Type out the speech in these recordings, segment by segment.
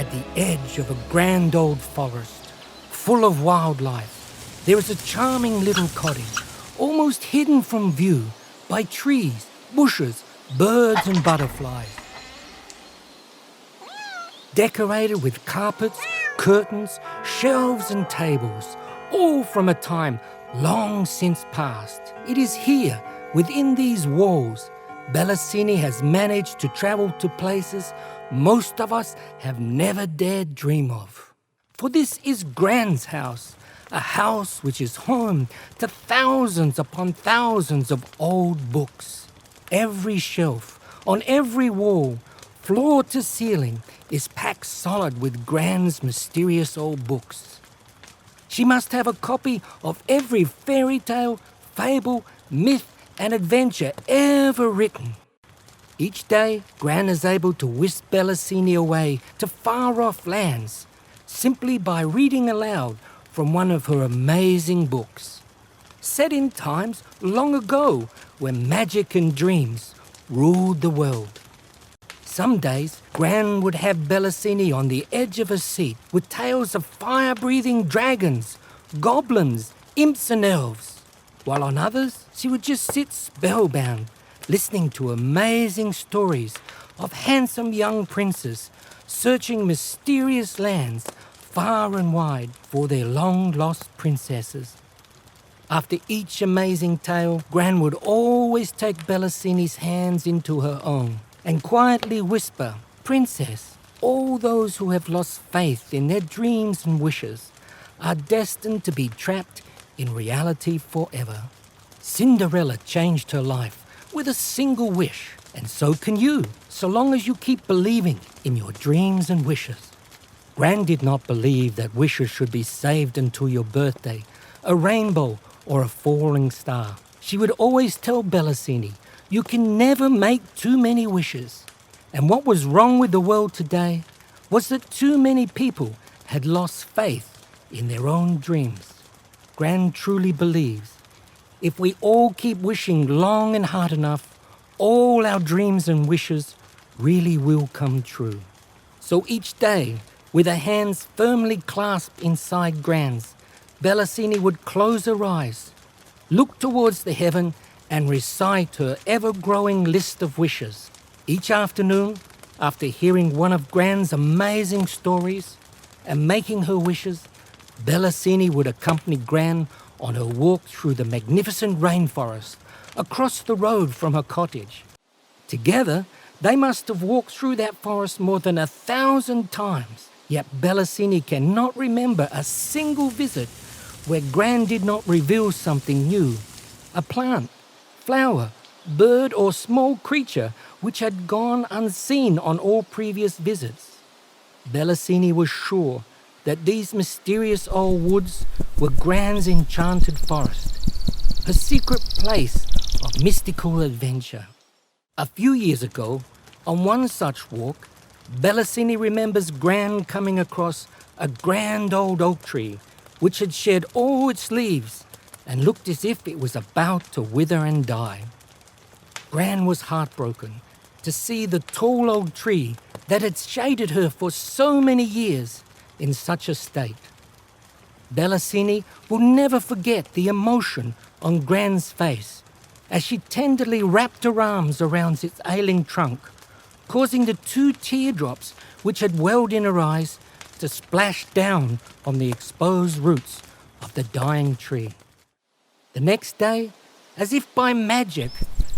At the edge of a grand old forest, full of wildlife, there is a charming little cottage, almost hidden from view by trees, bushes, birds and butterflies. Decorated with carpets, curtains, shelves and tables, all from a time long since past. It is here, within these walls, Bellasini has managed to travel to places most of us have never dared dream of. For this is Gran's house, a house which is home to thousands upon thousands of old books. Every shelf, on every wall, floor to ceiling, is packed solid with Gran's mysterious old books. She must have a copy of every fairy tale, fable, myth and adventure ever written. Each day, Gran is able to whisk Bellasini away to far-off lands simply by reading aloud from one of her amazing books, set in times long ago when magic and dreams ruled the world. Some days, Gran would have Bellasini on the edge of a seat with tales of fire-breathing dragons, goblins, imps and elves, while on others she would just sit spellbound, listening to amazing stories of handsome young princes searching mysterious lands far and wide for their long-lost princesses. After each amazing tale, Gran would always take Bellasini's hands into her own and quietly whisper, "Princess, all those who have lost faith in their dreams and wishes are destined to be trapped in reality forever. Cinderella changed her life with a single wish, and so can you, so long as you keep believing in your dreams and wishes." Gran did not believe that wishes should be saved until your birthday, a rainbow or a falling star. She would always tell Bellasini, "You can never make too many wishes." And what was wrong with the world today was that too many people had lost faith in their own dreams. Gran truly believes if we all keep wishing long and hard enough, all our dreams and wishes really will come true. So each day, with her hands firmly clasped inside Gran's, Bellasini would close her eyes, look towards the heaven, and recite her ever-growing list of wishes. Each afternoon, after hearing one of Gran's amazing stories and making her wishes, Bellasini would accompany Gran on her walk through the magnificent rainforest, across the road from her cottage. Together, they must have walked through that forest more than 1,000 times, yet Bellasini cannot remember a single visit where Gran did not reveal something new, a plant, flower, bird or small creature which had gone unseen on all previous visits. Bellasini was sure that these mysterious old woods were Gran's enchanted forest, a secret place of mystical adventure. A few years ago, on one such walk, Bellasini remembers Gran coming across a grand old oak tree which had shed all its leaves and looked as if it was about to wither and die. Gran was heartbroken to see the tall old tree that had shaded her for so many years in such a state. Bellasini will never forget the emotion on Gran's face as she tenderly wrapped her arms around its ailing trunk, causing the 2 teardrops which had welled in her eyes to splash down on the exposed roots of the dying tree. The next day, as if by magic,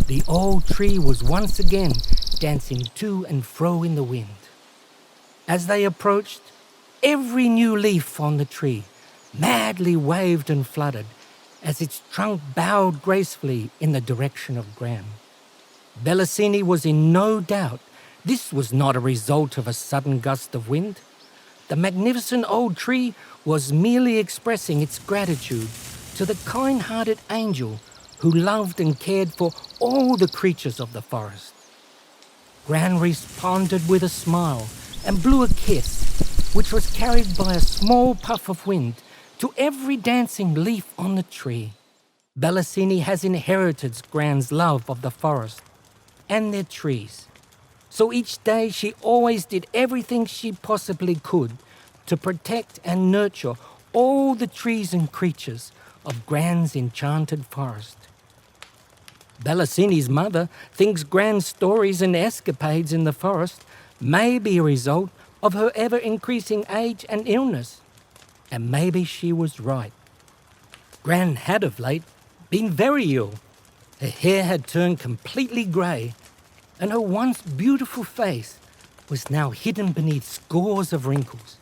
the old tree was once again dancing to and fro in the wind. As they approached, every new leaf on the tree madly waved and fluttered as its trunk bowed gracefully in the direction of Gran. Bellasini was in no doubt this was not a result of a sudden gust of wind. The magnificent old tree was merely expressing its gratitude to the kind-hearted angel who loved and cared for all the creatures of the forest. Gran responded with a smile and blew a kiss, which was carried by a small puff of wind to every dancing leaf on the tree. Bellasini has inherited Gran's love of the forest and their trees. So each day she always did everything she possibly could to protect and nurture all the trees and creatures of Gran's enchanted forest. Bellasini's mother thinks Gran's stories and escapades in the forest may be a result of her ever-increasing age and illness. And maybe she was right. Gran had of late been very ill. Her hair had turned completely grey, and her once beautiful face was now hidden beneath scores of wrinkles.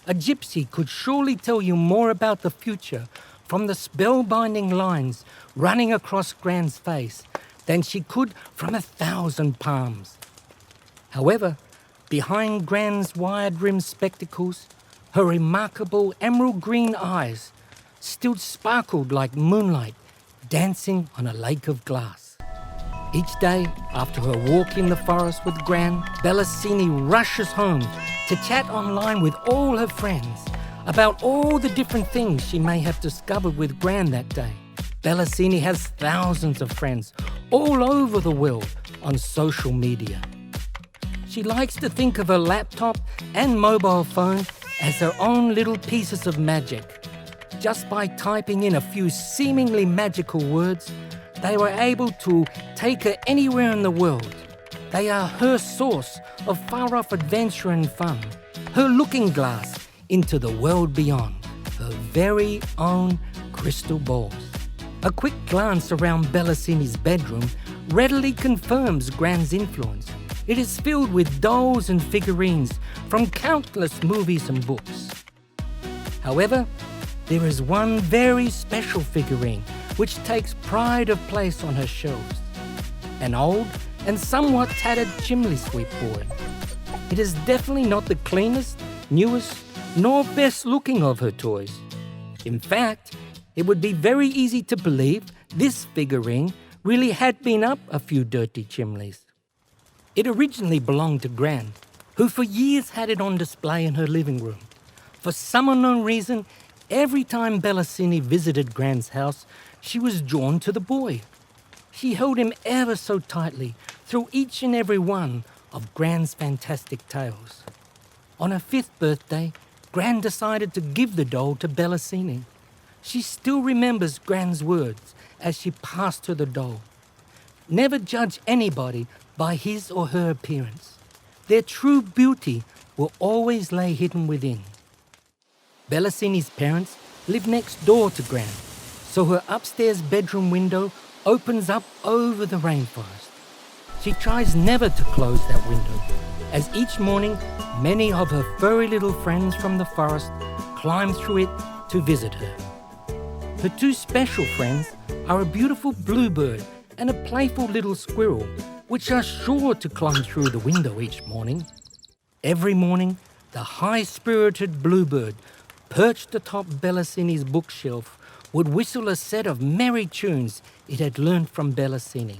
A gypsy could surely tell you more about the future from the spellbinding lines running across Gran's face than she could from 1,000 palms. However, behind Gran's wide-rimmed spectacles, her remarkable emerald green eyes still sparkled like moonlight dancing on a lake of glass. Each day, after her walk in the forest with Gran, Bellasini rushes home to chat online with all her friends about all the different things she may have discovered with Gran that day. Bellasini has thousands of friends all over the world on social media. She likes to think of her laptop and mobile phone as her own little pieces of magic. Just by typing in a few seemingly magical words, they were able to take her anywhere in the world. They are her source of far-off adventure and fun, her looking glass into the world beyond, her very own crystal balls. A quick glance around Bellasini's bedroom readily confirms Gran's influence. It is filled with dolls and figurines from countless movies and books. However, there is one very special figurine which takes pride of place on her shelves. An old and somewhat tattered chimney sweep boy. It is definitely not the cleanest, newest, nor best looking of her toys. In fact, it would be very easy to believe this figurine really had been up a few dirty chimneys. It originally belonged to Gran, who for years had it on display in her living room. For some unknown reason, every time Bellasini visited Gran's house, she was drawn to the boy. She held him ever so tightly through each and every one of Gran's fantastic tales. On her 5th birthday, Gran decided to give the doll to Bellasini. She still remembers Gran's words as she passed her the doll. Never judge anybody by his or her appearance. Their true beauty will always lay hidden within. Bellasini's parents live next door to Gran, so her upstairs bedroom window opens up over the rainforest. She tries never to close that window, as each morning many of her furry little friends from the forest climb through it to visit her. Her 2 special friends are a beautiful bluebird and a playful little squirrel, which are sure to climb through the window each morning. Every morning, the high-spirited bluebird, perched atop Bellasini's bookshelf, would whistle a set of merry tunes it had learned from Bellasini,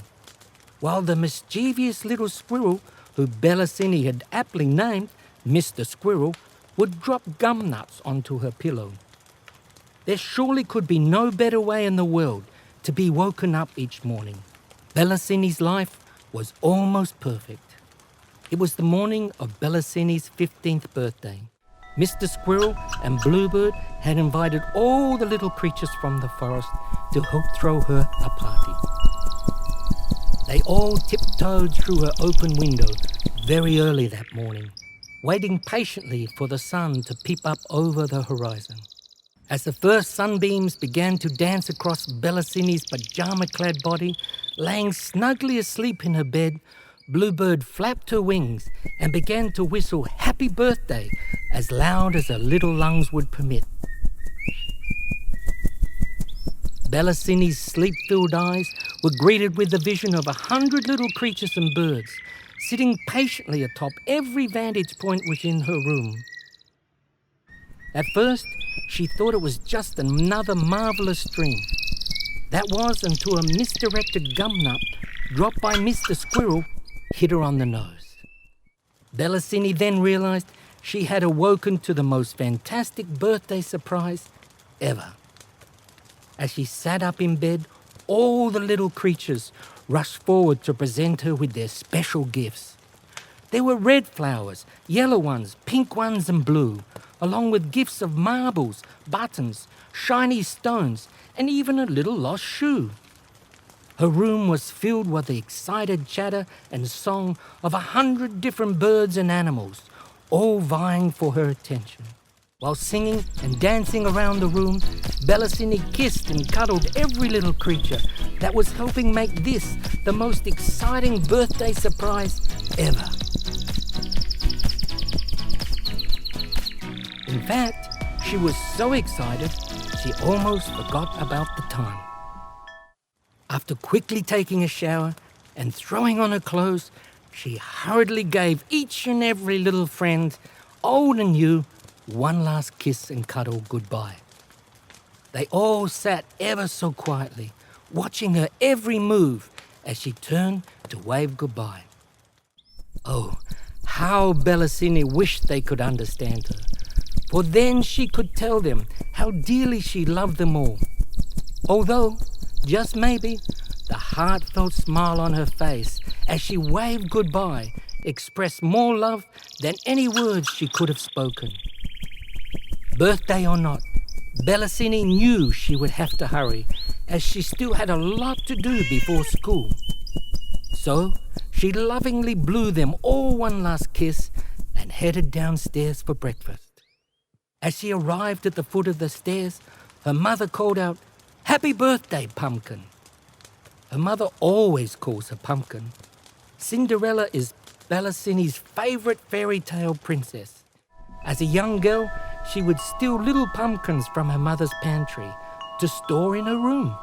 while the mischievous little squirrel, who Bellasini had aptly named Mr. Squirrel, would drop gum nuts onto her pillow. There surely could be no better way in the world to be woken up each morning. Bellasini's life was almost perfect. It was the morning of Bellasini's 15th birthday. Mr. Squirrel and Bluebird had invited all the little creatures from the forest to help throw her a party. They all tiptoed through her open window very early that morning, waiting patiently for the sun to peep up over the horizon. As the first sunbeams began to dance across Bellasini's pajama-clad body, laying snugly asleep in her bed, Bluebird flapped her wings and began to whistle Happy Birthday as loud as her little lungs would permit. Bellasini's sleep-filled eyes were greeted with the vision of 100 little creatures and birds, sitting patiently atop every vantage point within her room. At first, she thought it was just another marvellous dream. That was until a misdirected gum nut dropped by Mr. Squirrel hit her on the nose. Bellasini then realised she had awoken to the most fantastic birthday surprise ever. As she sat up in bed, all the little creatures rushed forward to present her with their special gifts. There were red flowers, yellow ones, pink ones and blue, along with gifts of marbles, buttons, shiny stones, and even a little lost shoe. Her room was filled with the excited chatter and song of 100 different birds and animals, all vying for her attention. While singing and dancing around the room, Bellasini kissed and cuddled every little creature that was helping make this the most exciting birthday surprise ever. In fact, she was so excited, she almost forgot about the time. After quickly taking a shower and throwing on her clothes, she hurriedly gave each and every little friend, old and new, one last kiss and cuddle goodbye. They all sat ever so quietly, watching her every move as she turned to wave goodbye. Oh, how Bellasini wished they could understand her, for then she could tell them how dearly she loved them all. Although, just maybe, the heartfelt smile on her face as she waved goodbye expressed more love than any words she could have spoken. Birthday or not, Bellasini knew she would have to hurry, as she still had a lot to do before school. So she lovingly blew them all one last kiss and headed downstairs for breakfast. As she arrived at the foot of the stairs, her mother called out, "Happy birthday, Pumpkin." Her mother always calls her Pumpkin. Cinderella is Bellasini's favourite fairy tale princess. As a young girl, she would steal little pumpkins from her mother's pantry to store in her room.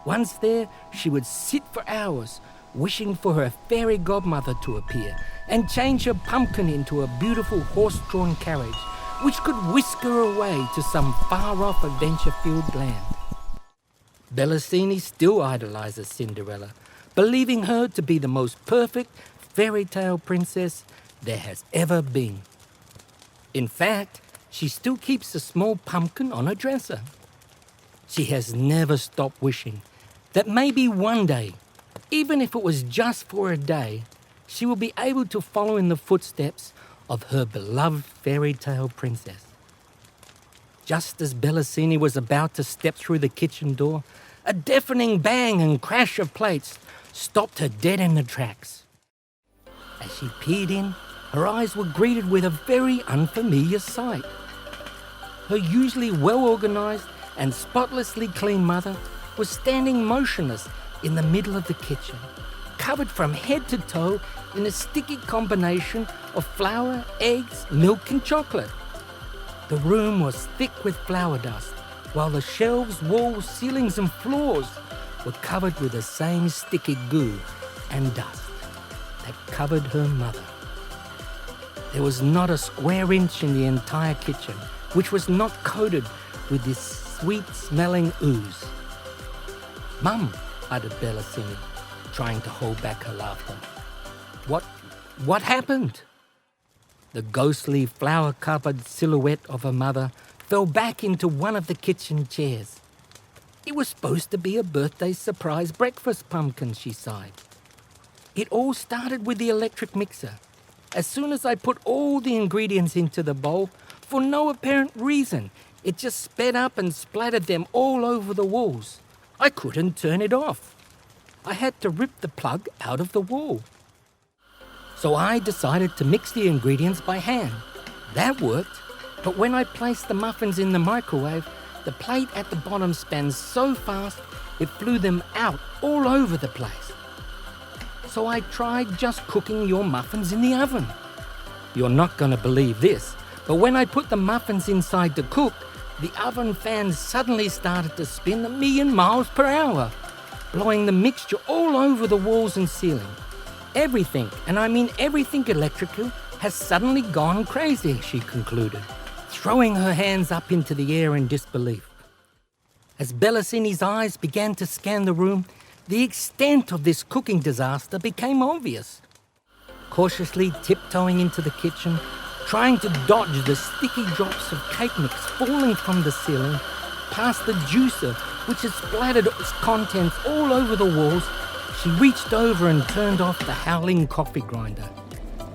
Once there, she would sit for hours wishing for her fairy godmother to appear and change her pumpkin into a beautiful horse-drawn carriage which could whisk her away to some far-off adventure-filled land. Bellasini still idolizes Cinderella, believing her to be the most perfect fairy tale princess there has ever been. In fact, she still keeps a small pumpkin on her dresser. She has never stopped wishing that maybe one day, even if it was just for a day, she will be able to follow in the footsteps of her beloved fairy tale princess. Just as Bellasini was about to step through the kitchen door, a deafening bang and crash of plates stopped her dead in the tracks. As she peered in, her eyes were greeted with a very unfamiliar sight. Her usually well-organised and spotlessly clean mother was standing motionless in the middle of the kitchen, covered from head to toe in a sticky combination of flour, eggs, milk and chocolate. The room was thick with flour dust, while the shelves, walls, ceilings and floors were covered with the same sticky goo and dust that covered her mother. There was not a square inch in the entire kitchen which was not coated with this sweet-smelling ooze. "Mum," uttered Bellasini, trying to hold back her laughter. What happened?" The ghostly, flour-covered silhouette of her mother fell back into one of the kitchen chairs. "It was supposed to be a birthday surprise breakfast, Pumpkin," she sighed. "It all started with the electric mixer. As soon as I put all the ingredients into the bowl, for no apparent reason, it just sped up and splattered them all over the walls. I couldn't turn it off. I had to rip the plug out of the wall. So I decided to mix the ingredients by hand. That worked, but when I placed the muffins in the microwave, the plate at the bottom span so fast it flew them out all over the place. So I tried just cooking your muffins in the oven. You're not going to believe this, but when I put the muffins inside to cook, the oven fan suddenly started to spin 1,000,000 miles per hour, blowing the mixture all over the walls and ceiling. Everything, and I mean everything electrical, has suddenly gone crazy," she concluded, throwing her hands up into the air in disbelief. As Bellasini's eyes began to scan the room, the extent of this cooking disaster became obvious. Cautiously tiptoeing into the kitchen, trying to dodge the sticky drops of cake mix falling from the ceiling, past the juicer which had splattered its contents all over the walls, she reached over and turned off the howling coffee grinder.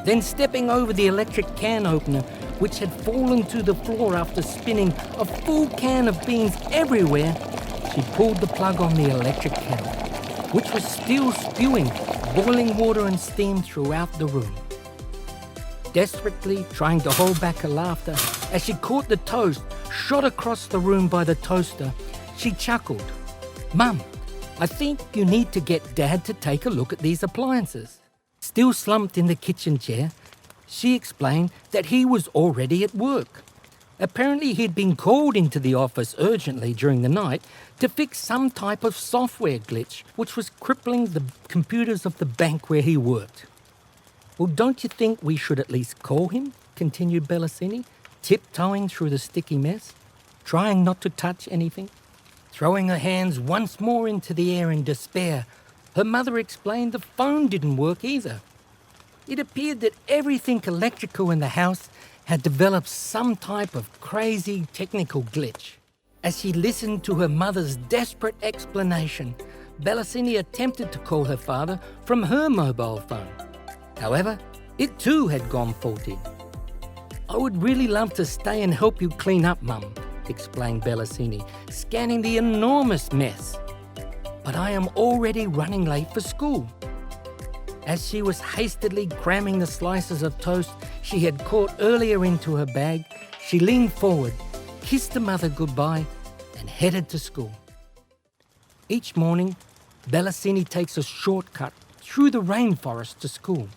Then stepping over the electric can opener, which had fallen to the floor after spinning a full can of beans everywhere, she pulled the plug on the electric kettle, which was still spewing boiling water and steam throughout the room. Desperately trying to hold back her laughter as she caught the toast shot across the room by the toaster, she chuckled. "Mum, I think you need to get Dad to take a look at these appliances." Still slumped in the kitchen chair, she explained that he was already at work. Apparently he'd been called into the office urgently during the night to fix some type of software glitch which was crippling the computers of the bank where he worked. "Well, don't you think we should at least call him?" continued Bellasini, tiptoeing through the sticky mess, trying not to touch anything. Throwing her hands once more into the air in despair, her mother explained the phone didn't work either. It appeared that everything electrical in the house had developed some type of crazy technical glitch. As she listened to her mother's desperate explanation, Bellasini attempted to call her father from her mobile phone. However, it too had gone faulty. "I would really love to stay and help you clean up, Mum," explained Bellasini, scanning the enormous mess. "But I am already running late for school." As she was hastily cramming the slices of toast she had caught earlier into her bag, she leaned forward, kissed her mother goodbye, and headed to school. Each morning, Bellasini takes a shortcut through the rainforest to school.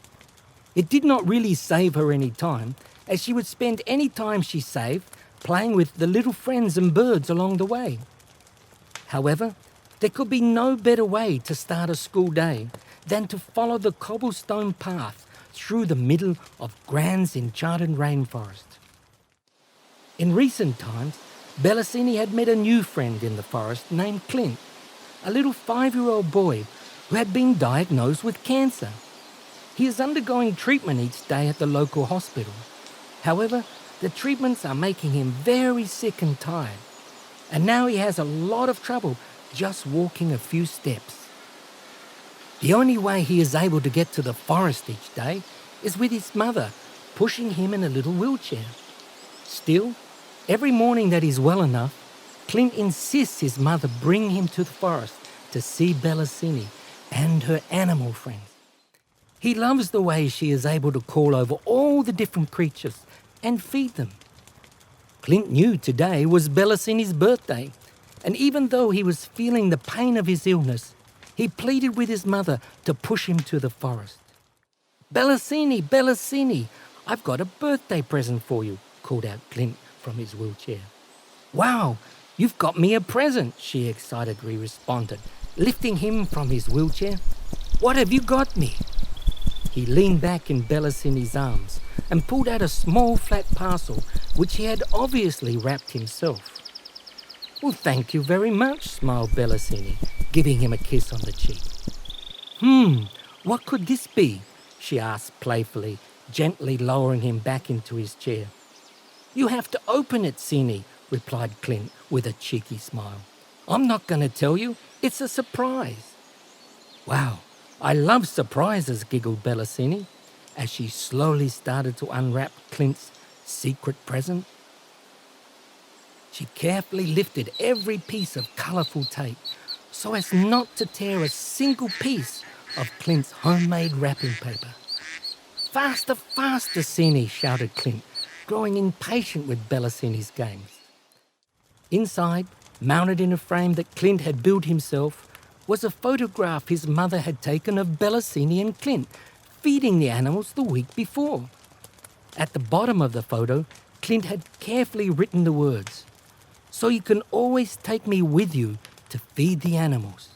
It did not really save her any time, as she would spend any time she saved playing with the little friends and birds along the way. However, there could be no better way to start a school day than to follow the cobblestone path through the middle of Gran's enchanted rainforest. In recent times, Bellasini had met a new friend in the forest named Clint, a little 5-year-old boy who had been diagnosed with cancer. He is undergoing treatment each day at the local hospital. However, the treatments are making him very sick and tired, and now he has a lot of trouble just walking a few steps. The only way he is able to get to the forest each day is with his mother pushing him in a little wheelchair. Still, every morning that he's well enough, Clint insists his mother bring him to the forest to see Bellasini and her animal friends. He loves the way she is able to call over all the different creatures and feed them. Clint knew today was Bellasini's birthday, and even though he was feeling the pain of his illness, he pleaded with his mother to push him to the forest. "Bellasini, Bellasini, I've got a birthday present for you," called out Clint from his wheelchair. "Wow, you've got me a present," she excitedly responded, lifting him from his wheelchair. "What have you got me?" He leaned back in Bellasini's arms and pulled out a small flat parcel which he had obviously wrapped himself. "Well, thank you very much," smiled Bellasini, giving him a kiss on the cheek. What could this be?" she asked playfully, gently lowering him back into his chair. "You have to open it, Cini," replied Clint with a cheeky smile. "I'm not going to tell you. It's a surprise." "Wow, I love surprises," giggled Bellasini, as she slowly started to unwrap Clint's secret present. She carefully lifted every piece of colourful tape so as not to tear a single piece of Clint's homemade wrapping paper. "Faster, faster, Cini," shouted Clint, growing impatient with Bellasini's games. Inside, mounted in a frame that Clint had built himself, was a photograph his mother had taken of Bellasini and Clint feeding the animals the week before. At the bottom of the photo, Clint had carefully written the words, "So you can always take me with you to feed the animals."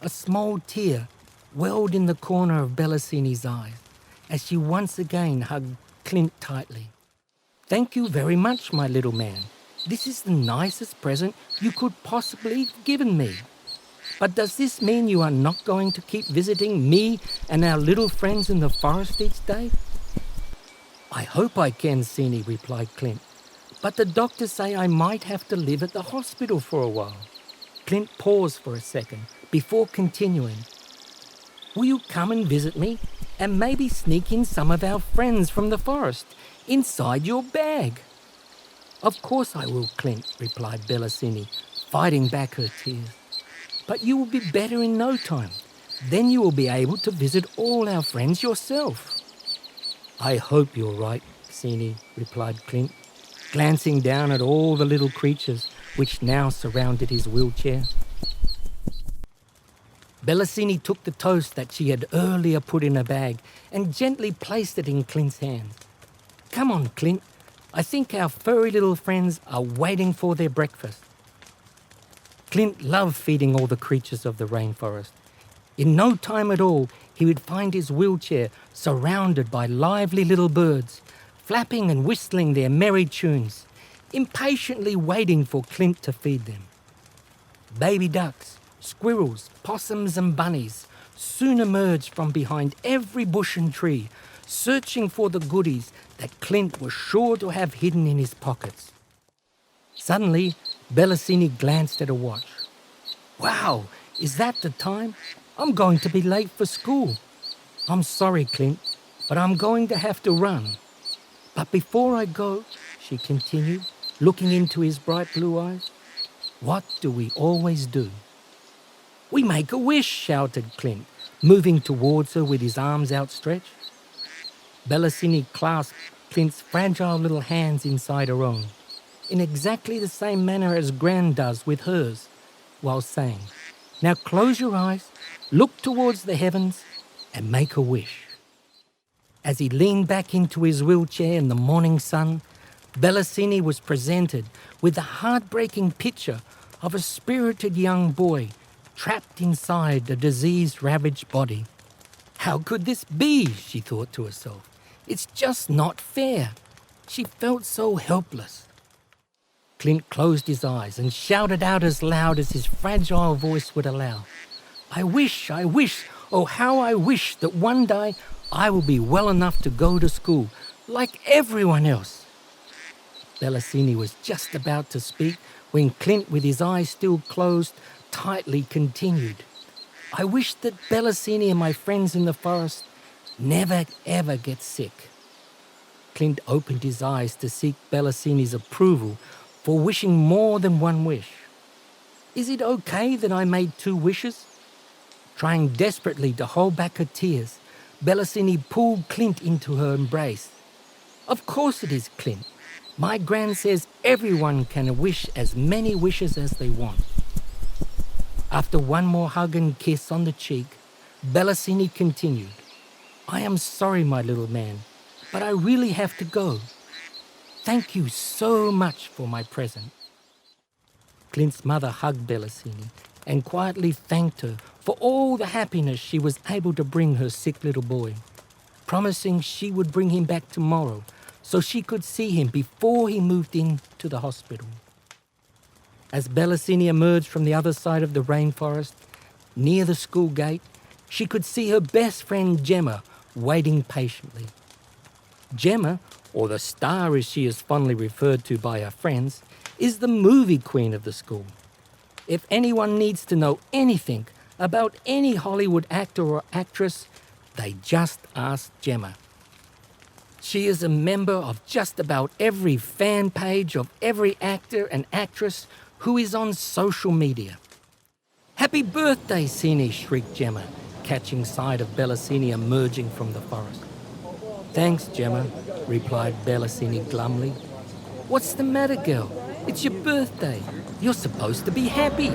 A small tear welled in the corner of Bellasini's eyes as she once again hugged Clint tightly. "Thank you very much, my little man. This is the nicest present you could possibly have given me. But does this mean you are not going to keep visiting me and our little friends in the forest each day?" "I hope I can, Cini," replied Clint. "But the doctors say I might have to live at the hospital for a while." Clint paused for a second before continuing. "Will you come and visit me? and maybe sneak in some of our friends from the forest inside your bag." "Of course I will, Clint," replied Bellasini, fighting back her tears. "But you will be better in no time. Then you will be able to visit all our friends yourself." "I hope you're right, Sini," replied Clint, glancing down at all the little creatures which now surrounded his wheelchair. Bellasini took the toast that she had earlier put in a bag and gently placed it in Clint's hand. "Come on, Clint. I think our furry little friends are waiting for their breakfast." Clint loved feeding all the creatures of the rainforest. In no time at all, he would find his wheelchair surrounded by lively little birds, flapping and whistling their merry tunes, impatiently waiting for Clint to feed them. Baby ducks, squirrels, possums and bunnies soon emerged from behind every bush and tree, searching for the goodies that Clint was sure to have hidden in his pockets. Suddenly, Bellasini glanced at a watch. "Wow, is that the time? I'm going to be late for school. I'm sorry, Clint, but I'm going to have to run. But before I go," she continued, looking into his bright blue eyes, "what do we always do?" "We make a wish," shouted Clint, moving towards her with his arms outstretched. Bellasini clasped Clint's fragile little hands inside her own, in exactly the same manner as Gran does with hers, while saying, "Now close your eyes, look towards the heavens, and make a wish." As he leaned back into his wheelchair in the morning sun, Bellasini was presented with the heartbreaking picture of a spirited young boy trapped inside a disease-ravaged body. "How could this be?" she thought to herself. "It's just not fair." She felt so helpless. Clint closed his eyes and shouted out as loud as his fragile voice would allow, I wish, oh how I wish that one day I will be well enough to go to school like everyone else." Bellasini was just about to speak when Clint, with his eyes still closed, tightly continued, "I wish that Bellasini and my friends in the forest never ever get sick." Clint opened his eyes to seek Bellasini's approval for wishing more than one wish. "Is it okay that I made 2 wishes?" Trying desperately to hold back her tears, Bellasini pulled Clint into her embrace. "Of course it is, Clint. My Gran says everyone can wish as many wishes as they want." After one more hug and kiss on the cheek, Bellasini continued, "I am sorry, my little man, but I really have to go. Thank you so much for my present." Clint's mother hugged Bellasini and quietly thanked her for all the happiness she was able to bring her sick little boy, promising she would bring him back tomorrow so she could see him before he moved into the hospital. As Bellasini emerged from the other side of the rainforest, near the school gate, she could see her best friend Gemma waiting patiently. Gemma, or the star as she is fondly referred to by her friends, is the movie queen of the school. If anyone needs to know anything about any Hollywood actor or actress, they just ask Gemma. She is a member of just about every fan page of every actor and actress who is on social media. "Happy birthday, Cini!" shrieked Gemma, catching sight of Bellasini emerging from the forest. "Thanks, Gemma," replied Bellasini glumly. "What's the matter, girl? It's your birthday. You're supposed to be happy."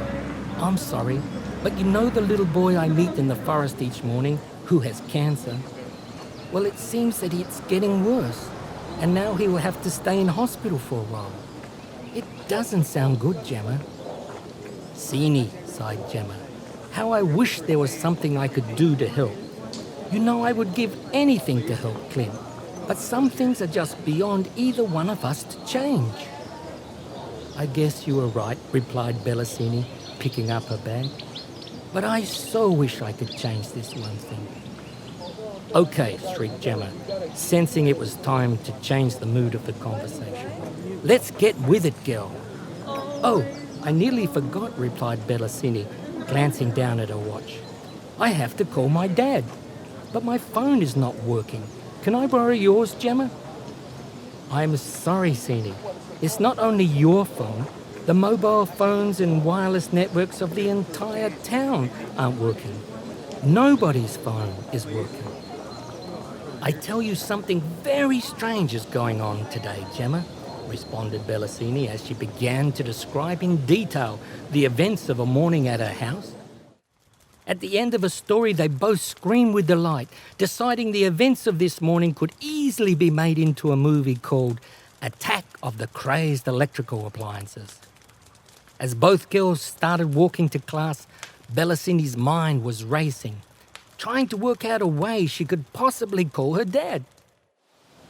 "I'm sorry, but you know the little boy I meet in the forest each morning who has cancer? Well, it seems that it's getting worse, and now he will have to stay in hospital for a while. It doesn't sound good, Gemma." "Cini," sighed Gemma, "how I wish there was something I could do to help. You know I would give anything to help Clint, but some things are just beyond either one of us to change." "I guess you are right," replied Bellasini, picking up her bag. "But I so wish I could change this one thing." "Okay," shrieked Gemma, sensing it was time to change the mood of the conversation. "Let's get with it, girl." "Oh, I nearly forgot," replied Bellasini, glancing down at her watch. "I have to call my dad." But my phone is not working. Can I borrow yours, Gemma? I'm sorry, Sini. It's not only your phone. The mobile phones and wireless networks of the entire town aren't working. Nobody's phone is working. I tell you, something very strange is going on today, Gemma, responded Bellasini as she began to describe in detail the events of a morning at her house. At the end of a story, they both screamed with delight, deciding the events of this morning could easily be made into a movie called Attack of the Crazed Electrical Appliances. As both girls started walking to class, Bellasini's mind was racing, trying to work out a way she could possibly call her dad.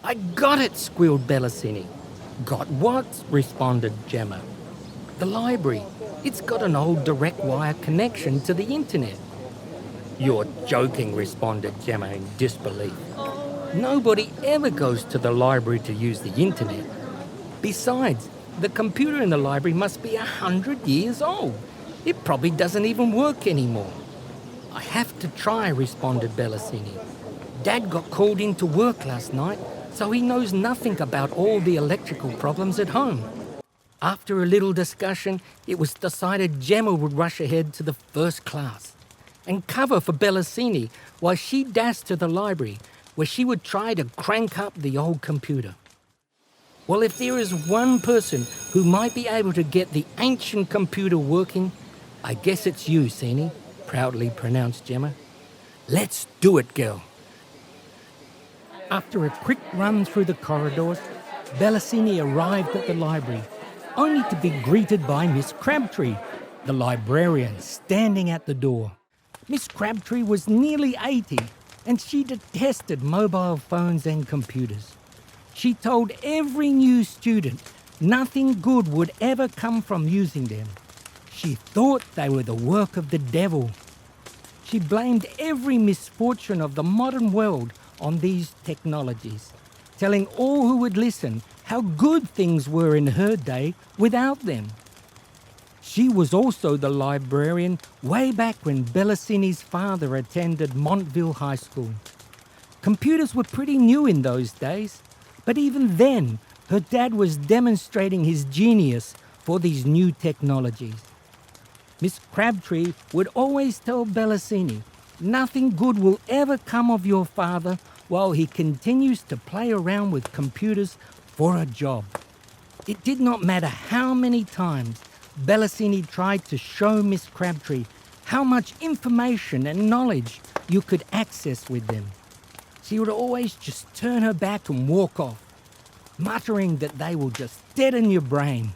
I got it, squealed Bellasini. Got what? Responded Gemma. The library. It's got an old direct wire connection to the internet. You're joking, responded Gemma in disbelief. Nobody ever goes to the library to use the internet. Besides, the computer in the library must be 100 years old. It probably doesn't even work anymore. I have to try, responded Bellasini. Dad got called in to work last night, so he knows nothing about all the electrical problems at home. After a little discussion, it was decided Gemma would rush ahead to the first class and cover for Bellasini while she dashed to the library, where she would try to crank up the old computer. Well, if there is one person who might be able to get the ancient computer working, I guess it's you, Sini, proudly pronounced Gemma. Let's do it, girl. After a quick run through the corridors, Bellasini arrived at the library, only to be greeted by Miss Crabtree, the librarian, standing at the door. Miss Crabtree was nearly 80, and she detested mobile phones and computers. She told every new student nothing good would ever come from using them. She thought they were the work of the devil. She blamed every misfortune of the modern world on these technologies, telling all who would listen how good things were in her day without them. She was also the librarian way back when Bellasini's father attended Montville High School. Computers were pretty new in those days, but even then, her dad was demonstrating his genius for these new technologies. Miss Crabtree would always tell Bellasini, nothing good will ever come of your father while he continues to play around with computers for a job. It did not matter how many times Bellasini tried to show Miss Crabtree how much information and knowledge you could access with them. She would always just turn her back and walk off, muttering that they will just deaden your brain.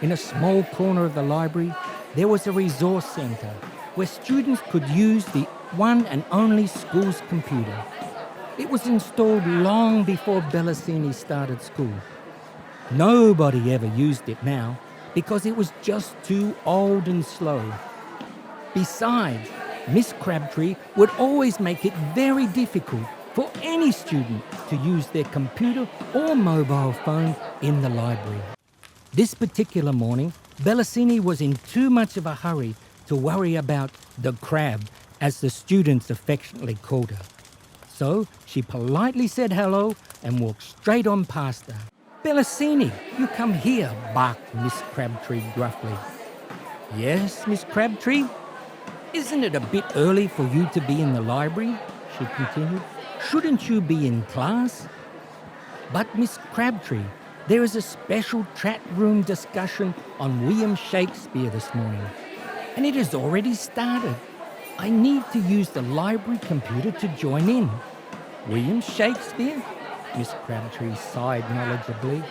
In a small corner of the library, there was a resource centre where students could use the one and only school's computer. It was installed long before Bellasini started school. Nobody ever used it now because it was just too old and slow. Besides, Miss Crabtree would always make it very difficult for any student to use their computer or mobile phone in the library. This particular morning, Bellasini was in too much of a hurry to worry about the crab, as the students affectionately called her. So she politely said hello and walked straight on past her. "Bellasini, you come here," barked Miss Crabtree gruffly. "Yes, Miss Crabtree? Isn't it a bit early for you to be in the library?" she continued. "Shouldn't you be in class?" "But Miss Crabtree, there is a special chat room discussion on William Shakespeare this morning, and it has already started. I need to use the library computer to join in." "William Shakespeare?" Miss Crabtree sighed knowledgeably.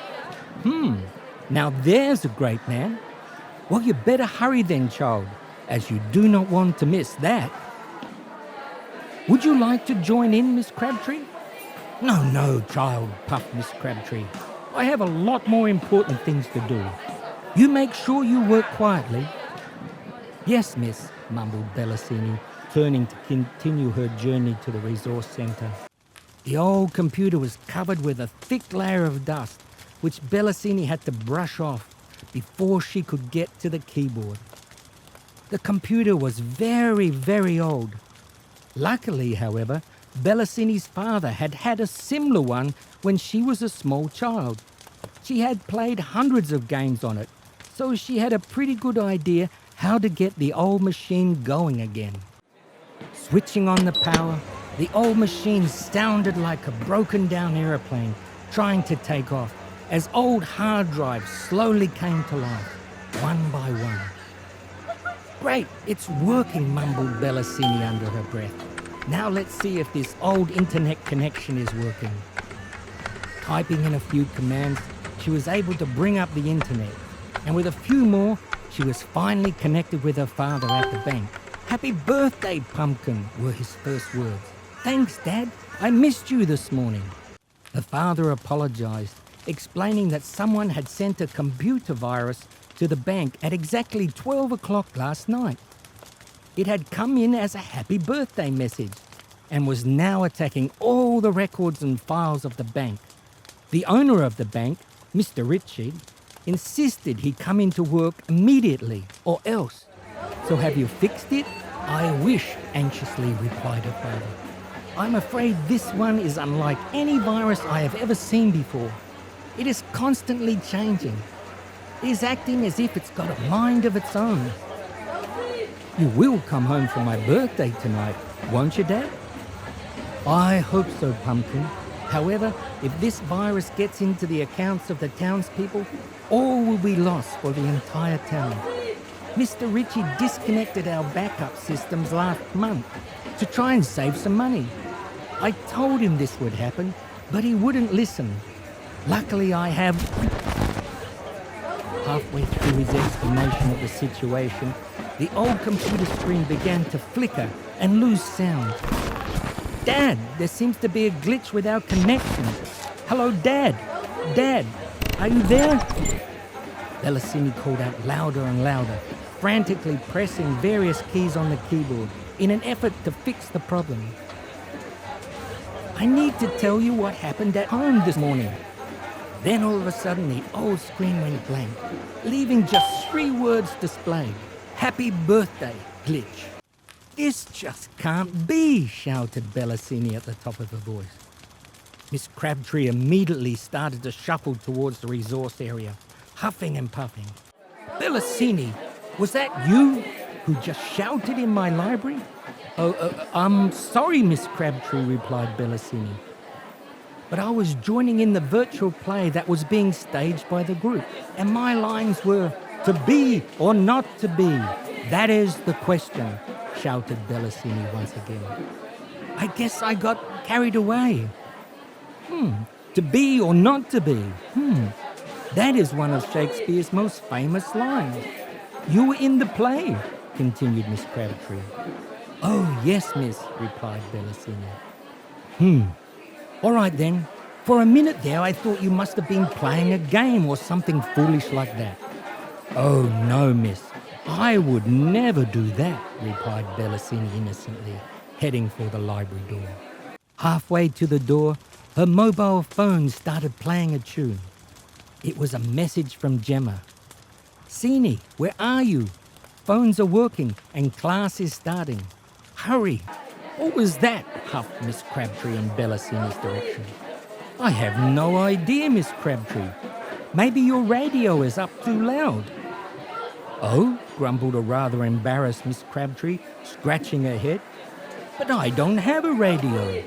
Now there's a great man. Well, you better hurry then, child, as you do not want to miss that." "Would you like to join in, Miss Crabtree?" No, child," puffed Miss Crabtree. "I have a lot more important things to do. You make sure you work quietly." "Yes, miss," mumbled Bellasini, turning to continue her journey to the resource centre. The old computer was covered with a thick layer of dust, which Bellasini had to brush off before she could get to the keyboard. The computer was very, very old. Luckily, however, Bellasini's father had had a similar one when she was a small child. She had played hundreds of games on it, so she had a pretty good idea how to get the old machine going again. Switching on the power, the old machine sounded like a broken-down aeroplane trying to take off as old hard drives slowly came to life, one by one. "Great, it's working," mumbled Bellasini under her breath. "Now let's see if this old internet connection is working." Typing in a few commands, she was able to bring up the internet, and with a few more, she was finally connected with her father at the bank. "Happy birthday, Pumpkin," were his first words. "Thanks, Dad. I missed you this morning." The father apologized, explaining that someone had sent a computer virus to the bank at exactly 12 o'clock last night. It had come in as a happy birthday message and was now attacking all the records and files of the bank. The owner of the bank, Mr. Ritchie, insisted he come into work immediately or else. "So have you fixed it?" "I wish," anxiously replied her father. "I'm afraid this one is unlike any virus I have ever seen before. It is constantly changing. It is acting as if it's got a mind of its own." "You will come home for my birthday tonight, won't you, Dad?" "I hope so, Pumpkin. However, if this virus gets into the accounts of the townspeople, all will be lost for the entire town. Mr. Ritchie disconnected our backup systems last month to try and save some money. I told him this would happen, but he wouldn't listen. Luckily, I have..." Halfway through his explanation of the situation, the old computer screen began to flicker and lose sound. "Dad, there seems to be a glitch with our connection. Hello, Dad? Dad, are you there?" Bellasini called out louder and louder, frantically pressing various keys on the keyboard in an effort to fix the problem. "I need to tell you what happened at home this morning." Then all of a sudden the old screen went blank, leaving just 3 words displayed: "Happy birthday, glitch." "This just can't be," shouted Bellasini at the top of her voice. Miss Crabtree immediately started to shuffle towards the resource area, huffing and puffing. "Bellasini, was that you who just shouted in my library?" I'm sorry, Miss Crabtree," replied Bellasini. "But I was joining in the virtual play that was being staged by the group, and my lines were, 'To be or not to be, that is the question,'" shouted Bellasini once again. "I guess I got carried away." To be or not to be. That is one of Shakespeare's most famous lines. "You were in the play," continued Miss Crabtree. "Oh, yes, miss," replied Bellasini. All right then. For a minute there I thought you must have been playing a game or something foolish like that." "Oh, no, miss. I would never do that," replied Bellasini innocently, heading for the library door. Halfway to the door, her mobile phone started playing a tune. It was a message from Gemma. "Sini, where are you? Phones are working and class is starting. Hurry." "What was that?" huffed Miss Crabtree in Bellasini's direction. "I have no idea, Miss Crabtree. Maybe your radio is up too loud." "Oh," grumbled a rather embarrassed Miss Crabtree, scratching her head. "But I don't have a radio."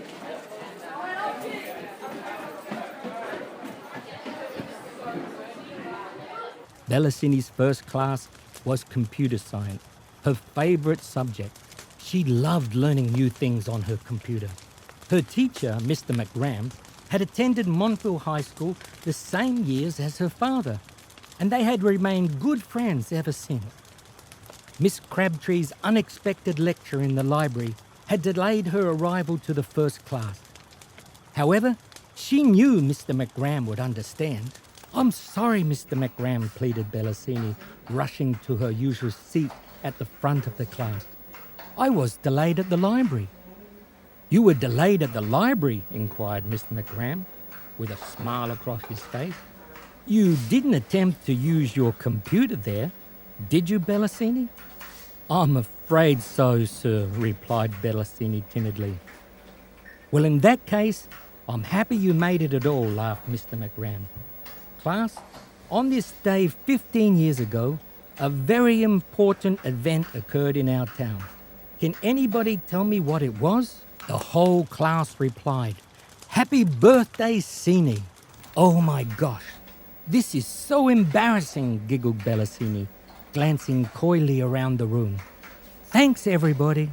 Bellasini's first class was computer science, her favourite subject. She loved learning new things on her computer. Her teacher, Mr. McGram, had attended Montville High School the same years as her father, and they had remained good friends ever since. Miss Crabtree's unexpected lecture in the library had delayed her arrival to the first class. However, she knew Mr. McGram would understand. "I'm sorry, Mr. McGram," pleaded Bellasini, rushing to her usual seat at the front of the class. "I was delayed at the library." "You were delayed at the library?" inquired Mr. McGram, with a smile across his face. "You didn't attempt to use your computer there, did you, Bellasini?" "I'm afraid so, sir, replied Bellasini timidly. Well, in that case, I'm happy you made it at all, laughed Mr. McGram. Class, on this day 15 years ago, a very important event occurred in our town. Can anybody tell me what it was? The whole class replied, Happy birthday, Cini. Oh my gosh, this is so embarrassing, giggled Bellasini, glancing coyly around the room. Thanks, everybody.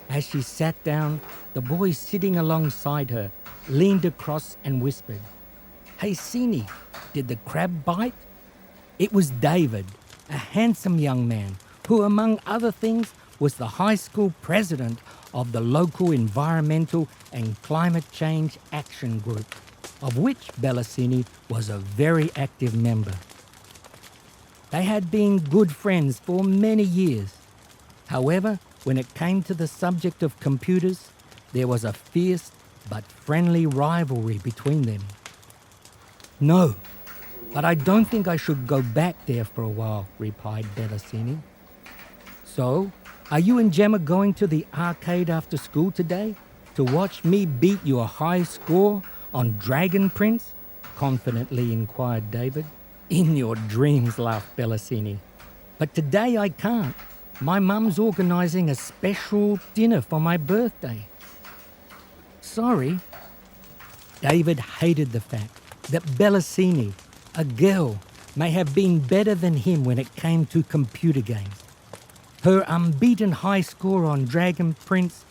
As she sat down, the boy sitting alongside her leaned across and whispered, Hey, Cini, did the crab bite? It was David, a handsome young man who, among other things, was the high school president of the local Environmental and Climate Change Action Group, of which Bellasini was a very active member. They had been good friends for many years. However, when it came to the subject of computers, there was a fierce but friendly rivalry between them. No, but I don't think I should go back there for a while, replied Bellasini. So, are you and Gemma going to the arcade after school today to watch me beat your high score on Dragon Prince? Confidently inquired David. In your dreams, laughed Bellasini. But today I can't. My mum's organising a special dinner for my birthday. Sorry. David hated the fact that Bellasini, a girl, may have been better than him when it came to computer games. Her unbeaten high score on Dragon Prince,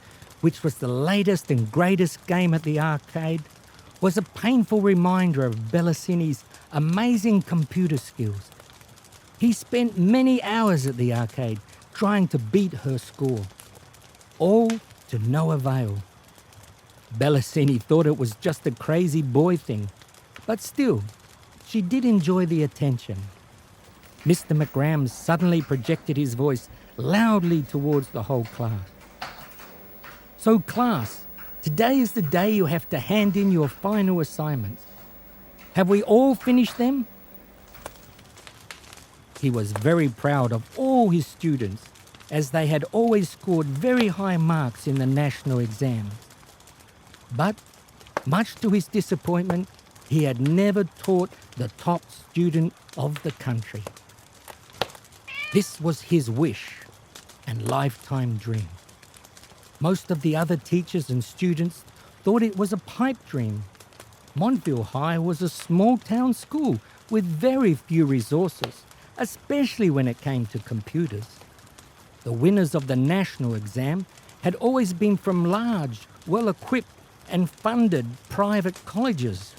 which was the latest and greatest game at the arcade, was a painful reminder of Bellasini's amazing computer skills. He spent many hours at the arcade trying to beat her score, all to no avail. Bellasini thought it was just a crazy boy thing, but still, she did enjoy the attention. Mr. McGram suddenly projected his voice loudly towards the whole class. So class, today is the day you have to hand in your final assignments. Have we all finished them? He was very proud of all his students, as they had always scored very high marks in the national exams. But, much to his disappointment, he had never taught the top student of the country. This was his wish and lifetime dream. Most of the other teachers and students thought it was a pipe dream. Montville High was a small town school with very few resources, especially when it came to computers. The winners of the national exam had always been from large, well-equipped and funded private colleges.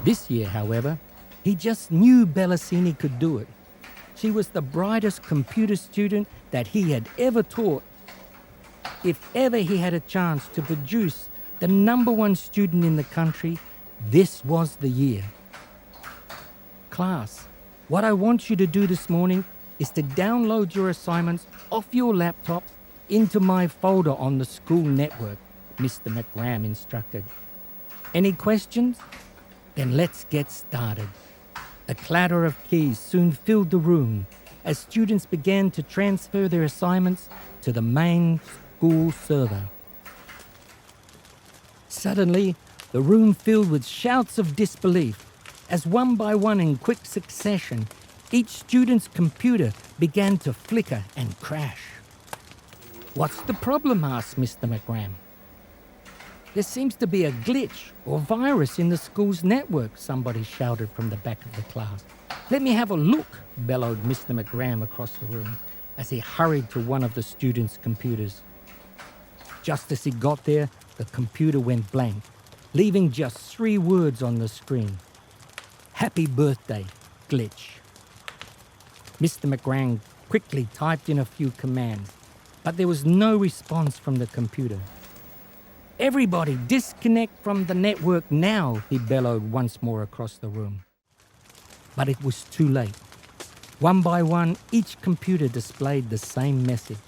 This year, however, he just knew Bellasini could do it. She was the brightest computer student that he had ever taught. If ever he had a chance to produce the #1 student in the country, this was the year. Class, what I want you to do this morning is to download your assignments off your laptops into my folder on the school network, Mr. McGram instructed. Any questions? Then let's get started. The clatter of keys soon filled the room as students began to transfer their assignments to the main school server. Suddenly, the room filled with shouts of disbelief as one by one in quick succession, each student's computer began to flicker and crash. What's the problem? Asked Mr. McGram. There seems to be a glitch or virus in the school's network, somebody shouted from the back of the class. Let me have a look, bellowed Mr. McGram across the room as he hurried to one of the students' computers. Just as he got there, the computer went blank, leaving just 3 words on the screen. Happy birthday, glitch. Mr. McGram quickly typed in a few commands, but there was no response from the computer. Everybody disconnect from the network now, he bellowed once more across the room. But it was too late. One by one, each computer displayed the same message.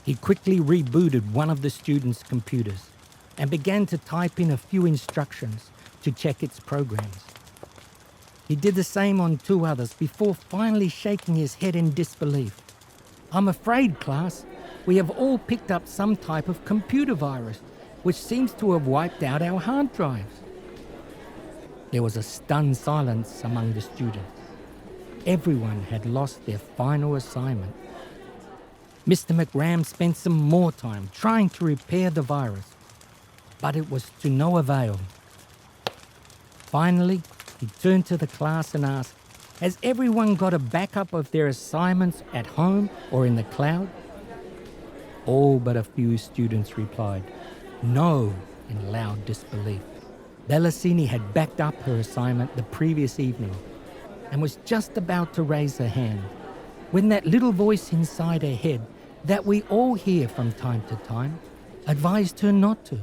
He quickly rebooted one of the students' computers and began to type in a few instructions to check its programs. He did the same on 2 others before finally shaking his head in disbelief. I'm afraid, class, we have all picked up some type of computer virus, which seems to have wiped out our hard drives. There was a stunned silence among the students. Everyone had lost their final assignment. Mr. McGram spent some more time trying to repair the virus, but it was to no avail. Finally, he turned to the class and asked, "Has everyone got a backup of their assignments at home or in the cloud?" All but a few students replied, "No," in loud disbelief. Bellasini had backed up her assignment the previous evening and was just about to raise her hand when that little voice inside her head that we all hear from time to time advised her not to.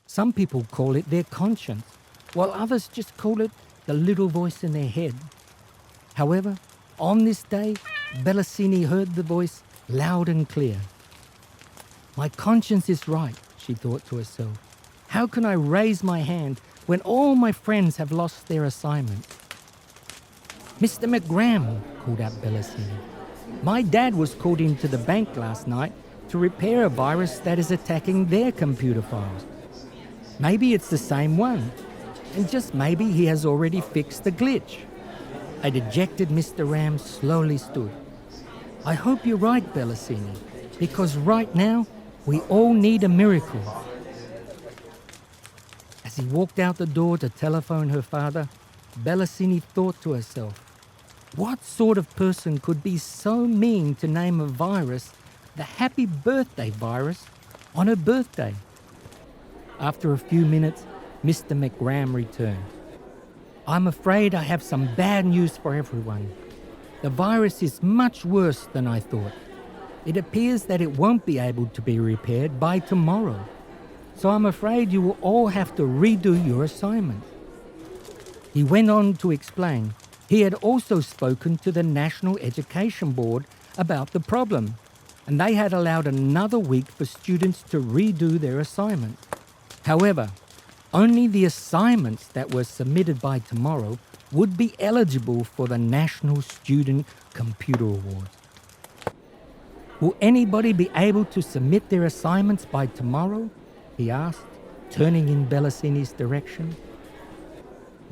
Some people call it their conscience, while others just call it the little voice in their head. However, on this day, Bellasini heard the voice loud and clear. "My conscience is right," she thought to herself. "How can I raise my hand when all my friends have lost their assignment?" "Mr. McGram," called out Bellasini, "my dad was called into the bank last night to repair a virus that is attacking their computer files. Maybe it's the same one, and just maybe he has already fixed the glitch." A dejected Mr. Ram slowly stood. "I hope you're right, Bellasini, because right now we all need a miracle." As he walked out the door to telephone her father, Bellasini thought to herself, what sort of person could be so mean to name a virus the happy birthday virus on her birthday? After a few minutes, Mr. McGram returned. "I'm afraid I have some bad news for everyone. The virus is much worse than I thought. It appears that it won't be able to be repaired by tomorrow. So I'm afraid you will all have to redo your assignment." He went on to explain he had also spoken to the National Education Board about the problem, and they had allowed another week for students to redo their assignment. However, only the assignments that were submitted by tomorrow would be eligible for the National Student Computer Awards. "Will anybody be able to submit their assignments by tomorrow?" he asked, turning in Bellasini's direction.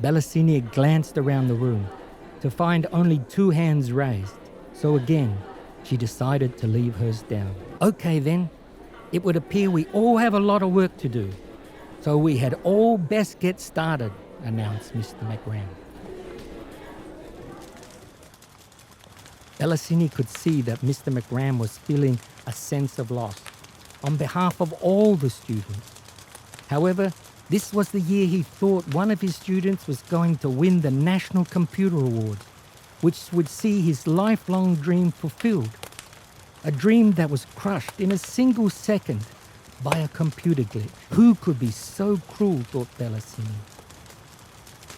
Bellasini glanced around the room to find only 2 hands raised, so again she decided to leave hers down. "Okay then, it would appear we all have a lot of work to do, so we had all best get started," announced Mr. McGran. Bellasini could see that Mr. McGran was feeling a sense of loss on behalf of all the students. However, this was the year he thought one of his students was going to win the National Computer Awards, which would see his lifelong dream fulfilled. A dream that was crushed in a single second by a computer glitch. Who could be so cruel, thought Bellasini.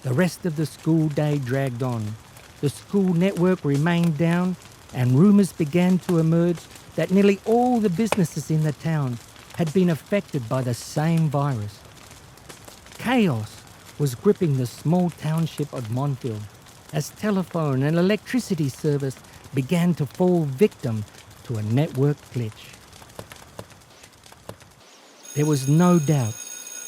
The rest of the school day dragged on. The school network remained down, and rumours began to emerge that nearly all the businesses in the town had been affected by the same virus. Chaos was gripping the small township of Montville as telephone and electricity service began to fall victim to a network glitch. There was no doubt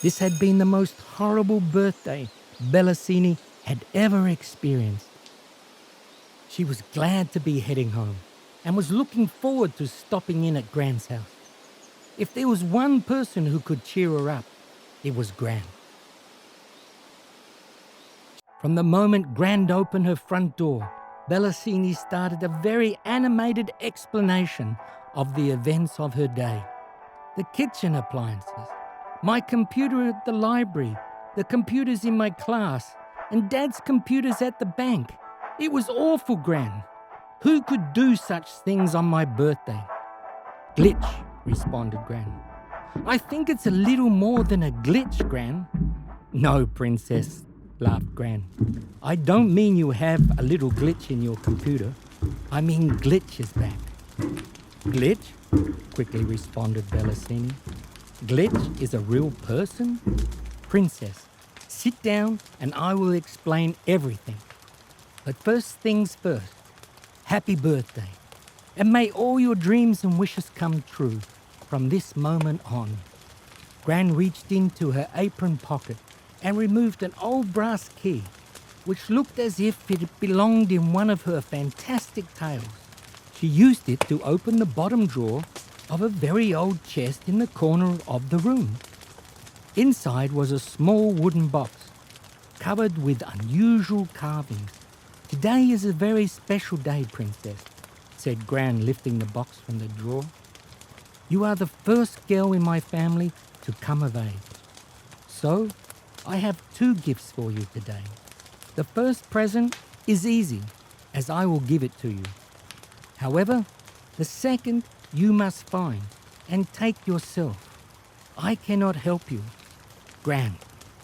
this had been the most horrible birthday Bellasini had ever experienced. She was glad to be heading home and was looking forward to stopping in at Gran's house. If there was one person who could cheer her up, it was Gran. From the moment Gran opened her front door, Bellasini started a very animated explanation of the events of her day. The kitchen appliances, my computer at the library, the computers in my class, and Dad's computers at the bank. It was awful, Gran. Who could do such things on my birthday? Glitch, responded Gran. I think it's a little more than a glitch, Gran. No, Princess, laughed Gran. I don't mean you have a little glitch in your computer. I mean Glitch is back. Glitch? Quickly responded Bellasini. Glitch is a real person? Princess, sit down and I will explain everything. But first things first, happy birthday. and may all your dreams and wishes come true from this moment on." Gran reached into her apron pocket and removed an old brass key, which looked as if it belonged in one of her fantastic tales. She used it to open the bottom drawer of a very old chest in the corner of the room. Inside was a small wooden box, covered with unusual carvings. "Today is a very special day, Princess," said Gran, lifting the box from the drawer. "You are the first girl in my family to come of age. So, I have 2 gifts for you today. The first present is easy, as I will give it to you. However, the second you must find and take yourself. I cannot help you. Gran,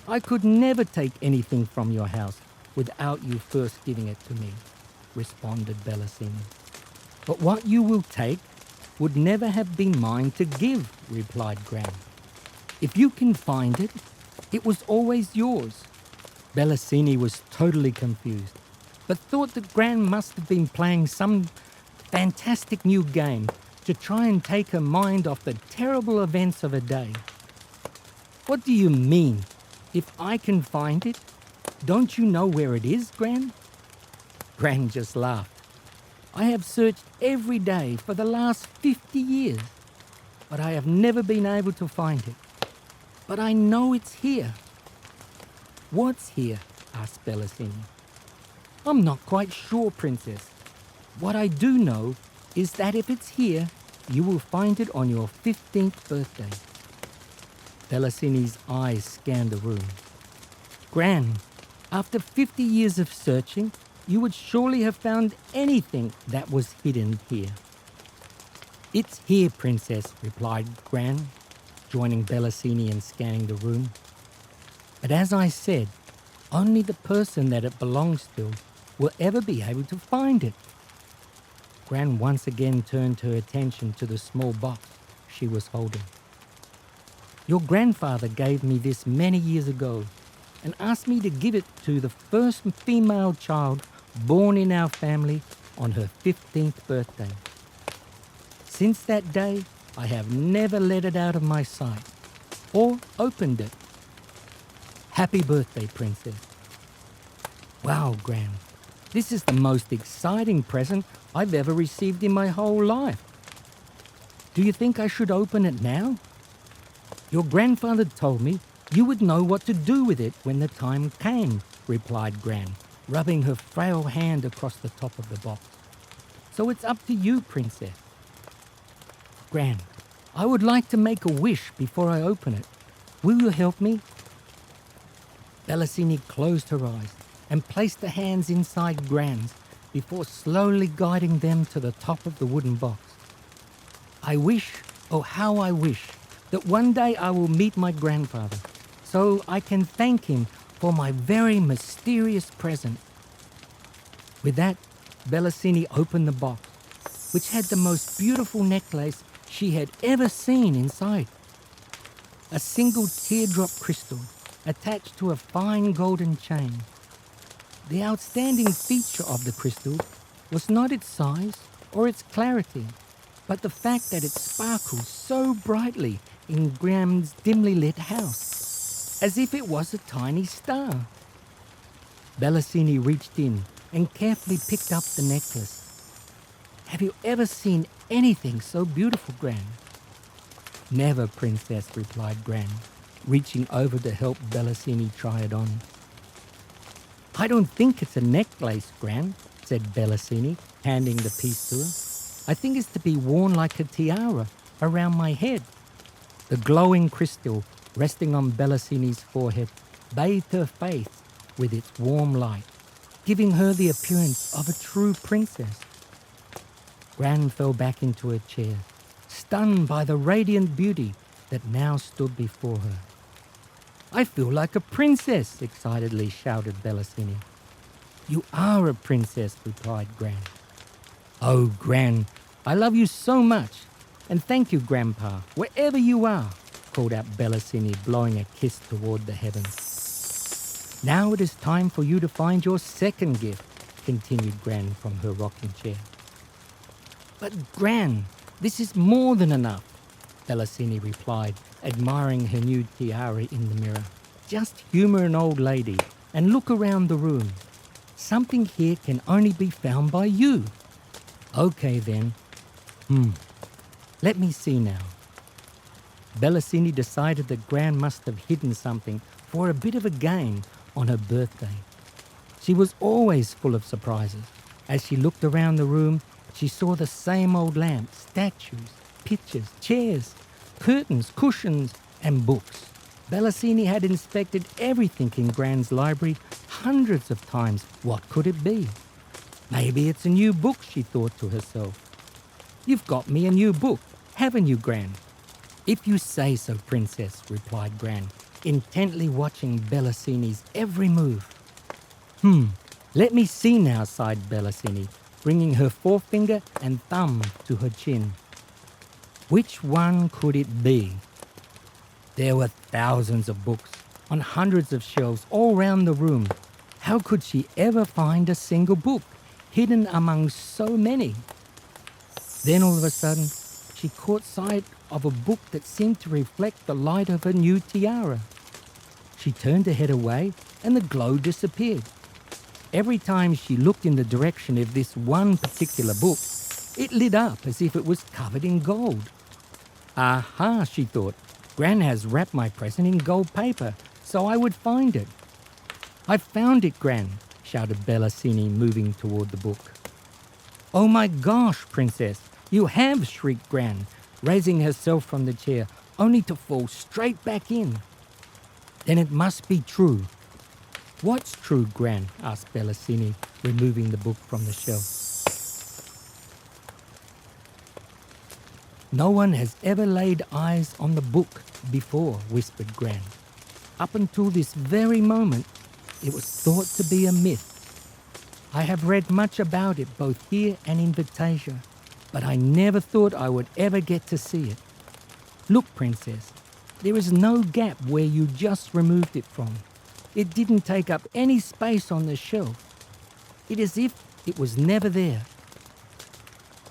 I could never take anything from your house without you first giving it to me," responded Bellasini. "But what you will take would never have been mine to give," replied Gran. "If you can find it, it was always yours." Bellasini was totally confused, but thought that Gran must have been playing some fantastic new game to try and take her mind off the terrible events of a day. "What do you mean, if I can find it? Don't you know where it is, Gran?" Gran just laughed. "I have searched every day for the last 50 years, but I have never been able to find it. But I know it's here." "What's here?" asked Bellasini. "I'm not quite sure, Princess. What I do know is that if it's here, you will find it on your 15th birthday." Bellasini's eyes scanned the room. "Gran, after 50 years of searching, you would surely have found anything that was hidden here." "It's here, Princess," replied Gran, joining Bellasini in scanning the room. "But as I said, only the person that it belongs to will ever be able to find it." Gran once again turned her attention to the small box she was holding. "Your grandfather gave me this many years ago and asked me to give it to the first female child born in our family on her 15th birthday. Since that day, I have never let it out of my sight or opened it. Happy birthday, Princess." "Wow, Gran, this is the most exciting present I've ever received in my whole life. Do you think I should open it now?" "Your grandfather told me you would know what to do with it when the time came," replied Gran, rubbing her frail hand across the top of the box. "So it's up to you, Princess." "Gran, I would like to make a wish before I open it. Will you help me?" Bellasini closed her eyes and placed the hands inside Gran's before slowly guiding them to the top of the wooden box. "I wish, oh how I wish, that one day I will meet my grandfather so I can thank him for my very mysterious present." With that, Bellasini opened the box, which had the most beautiful necklace she had ever seen inside. A single teardrop crystal attached to a fine golden chain. The outstanding feature of the crystal was not its size or its clarity, but the fact that it sparkled so brightly in Gran's dimly lit house, as if it was a tiny star. Bellasini reached in and carefully picked up the necklace. "Have you ever seen anything so beautiful, Gran?" "Never, Princess," replied Gran, reaching over to help Bellasini try it on. "I don't think it's a necklace, Gran," said Bellasini, handing the piece to her. "I think it's to be worn like a tiara around my head." The glowing crystal resting on Bellasini's forehead bathed her face with its warm light, giving her the appearance of a true princess. Gran fell back into her chair, stunned by the radiant beauty that now stood before her. "I feel like a princess," excitedly shouted Bellasini. "You are a princess," replied Gran. "Oh, Gran, I love you so much. And thank you, Grandpa, wherever you are," called out Bellasini, blowing a kiss toward the heavens. "Now it is time for you to find your second gift," continued Gran from her rocking chair. But Gran, this is more than enough, Bellasini replied, admiring her new tiara in the mirror. Just humour an old lady and look around the room. Something here can only be found by you. Okay then. Let me see now. Bellasini decided that Gran must have hidden something for a bit of a game on her birthday. She was always full of surprises. As she looked around the room, she saw the same old lamps, statues, pictures, chairs, curtains, cushions, and books. Bellasini had inspected everything in Gran's library hundreds of times. What could it be? Maybe it's a new book, she thought to herself. You've got me a new book, haven't you, Gran? If you say so, Princess, replied Gran, intently watching Bellasini's every move. Let me see now, sighed Bellasini, bringing her forefinger and thumb to her chin. Which one could it be? There were thousands of books on hundreds of shelves all round the room. How could she ever find a single book hidden among so many? Then all of a sudden, she caught sight of a book that seemed to reflect the light of her new tiara. She turned her head away and the glow disappeared. Every time she looked in the direction of this one particular book, it lit up as if it was covered in gold. Aha, she thought, Gran has wrapped my present in gold paper, so I would find it. I've found it, Gran, shouted Bellasini, moving toward the book. Oh my gosh, Princess, you have, shrieked Gran, raising herself from the chair, only to fall straight back in. Then it must be true. What's true, Gran? Asked Bellasini, removing the book from the shelf. No one has ever laid eyes on the book before, whispered Gran. Up until this very moment, it was thought to be a myth. I have read much about it both here and in Virtasia, but I never thought I would ever get to see it. Look, Princess, there is no gap where you just removed it from. It didn't take up any space on the shelf. It is as if it was never there.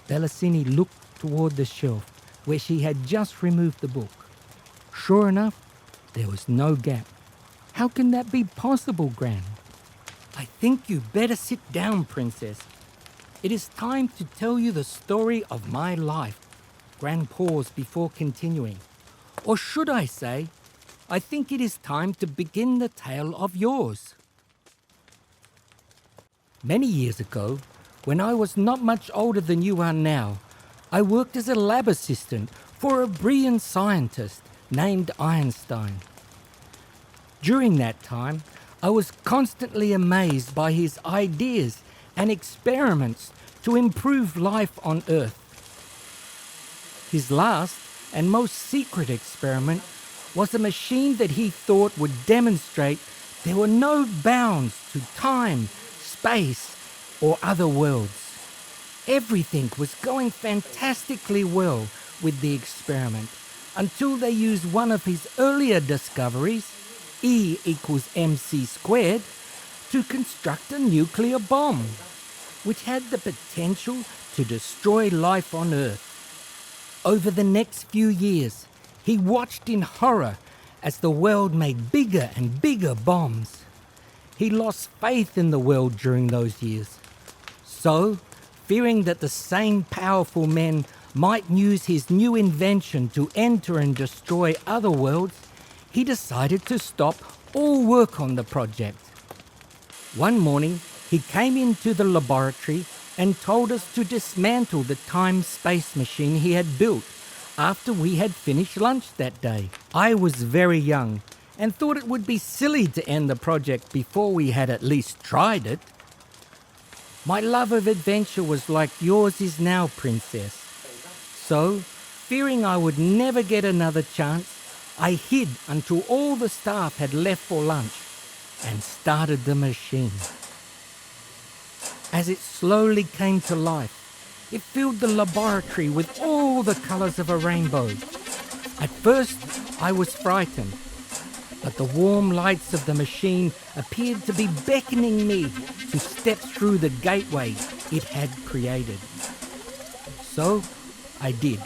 Bellasini looked toward the shelf where she had just removed the book. Sure enough, there was no gap. How can that be possible, Gran? I think you better sit down, Princess. It is time to tell you the story of my life. Gran paused before continuing. Or should I say, I think it is time to begin the tale of yours. Many years ago, when I was not much older than you are now, I worked as a lab assistant for a brilliant scientist named Einstein. During that time, I was constantly amazed by his ideas and experiments to improve life on Earth. His last and most secret experiment was a machine that he thought would demonstrate there were no bounds to time, space, or other worlds. Everything was going fantastically well with the experiment until they used one of his earlier discoveries, E equals mc squared, to construct a nuclear bomb, which had the potential to destroy life on Earth. Over the next few years, he watched in horror as the world made bigger and bigger bombs. He lost faith in the world during those years. So, fearing that the same powerful men might use his new invention to enter and destroy other worlds, he decided to stop all work on the project. One morning, he came into the laboratory and told us to dismantle the time-space machine he had built after we had finished lunch that day. I was very young and thought it would be silly to end the project before we had at least tried it. My love of adventure was like yours is now, Princess. So, fearing I would never get another chance, I hid until all the staff had left for lunch and started the machine. As it slowly came to life, it filled the laboratory with all the colours of a rainbow. At first, I was frightened, but the warm lights of the machine appeared to be beckoning me to step through the gateway it had created. So I did.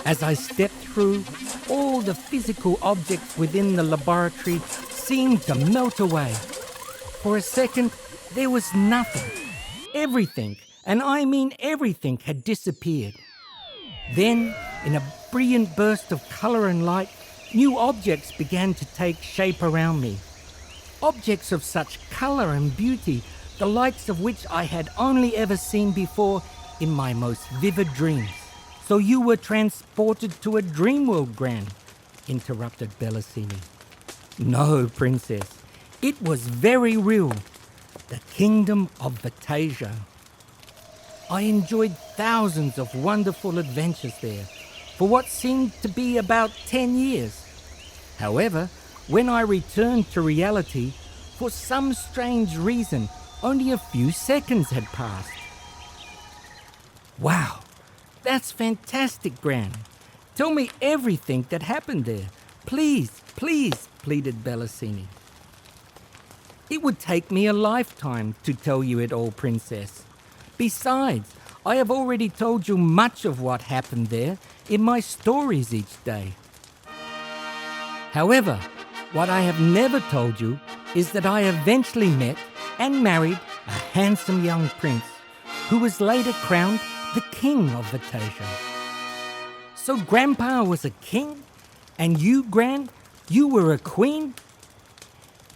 As I stepped through, all the physical objects within the laboratory seemed to melt away. For a second, there was nothing. Everything, and I mean everything, had disappeared. Then, in a brilliant burst of colour and light, new objects began to take shape around me. Objects of such colour and beauty, the likes of which I had only ever seen before in my most vivid dreams. So you were transported to a dream world, Gran, interrupted Bellasini. No, Princess, it was very real. The kingdom of Virtasia. I enjoyed thousands of wonderful adventures there for what seemed to be about 10 years. However, when I returned to reality, for some strange reason, only a few seconds had passed. Wow, that's fantastic, Gran. Tell me everything that happened there. Please, please, pleaded Bellasini. It would take me a lifetime to tell you it all, Princess. Besides, I have already told you much of what happened there in my stories each day. However, what I have never told you is that I eventually met and married a handsome young prince who was later crowned the king of Virtasia. So Grandpa was a king, and you, Gran, you were a queen,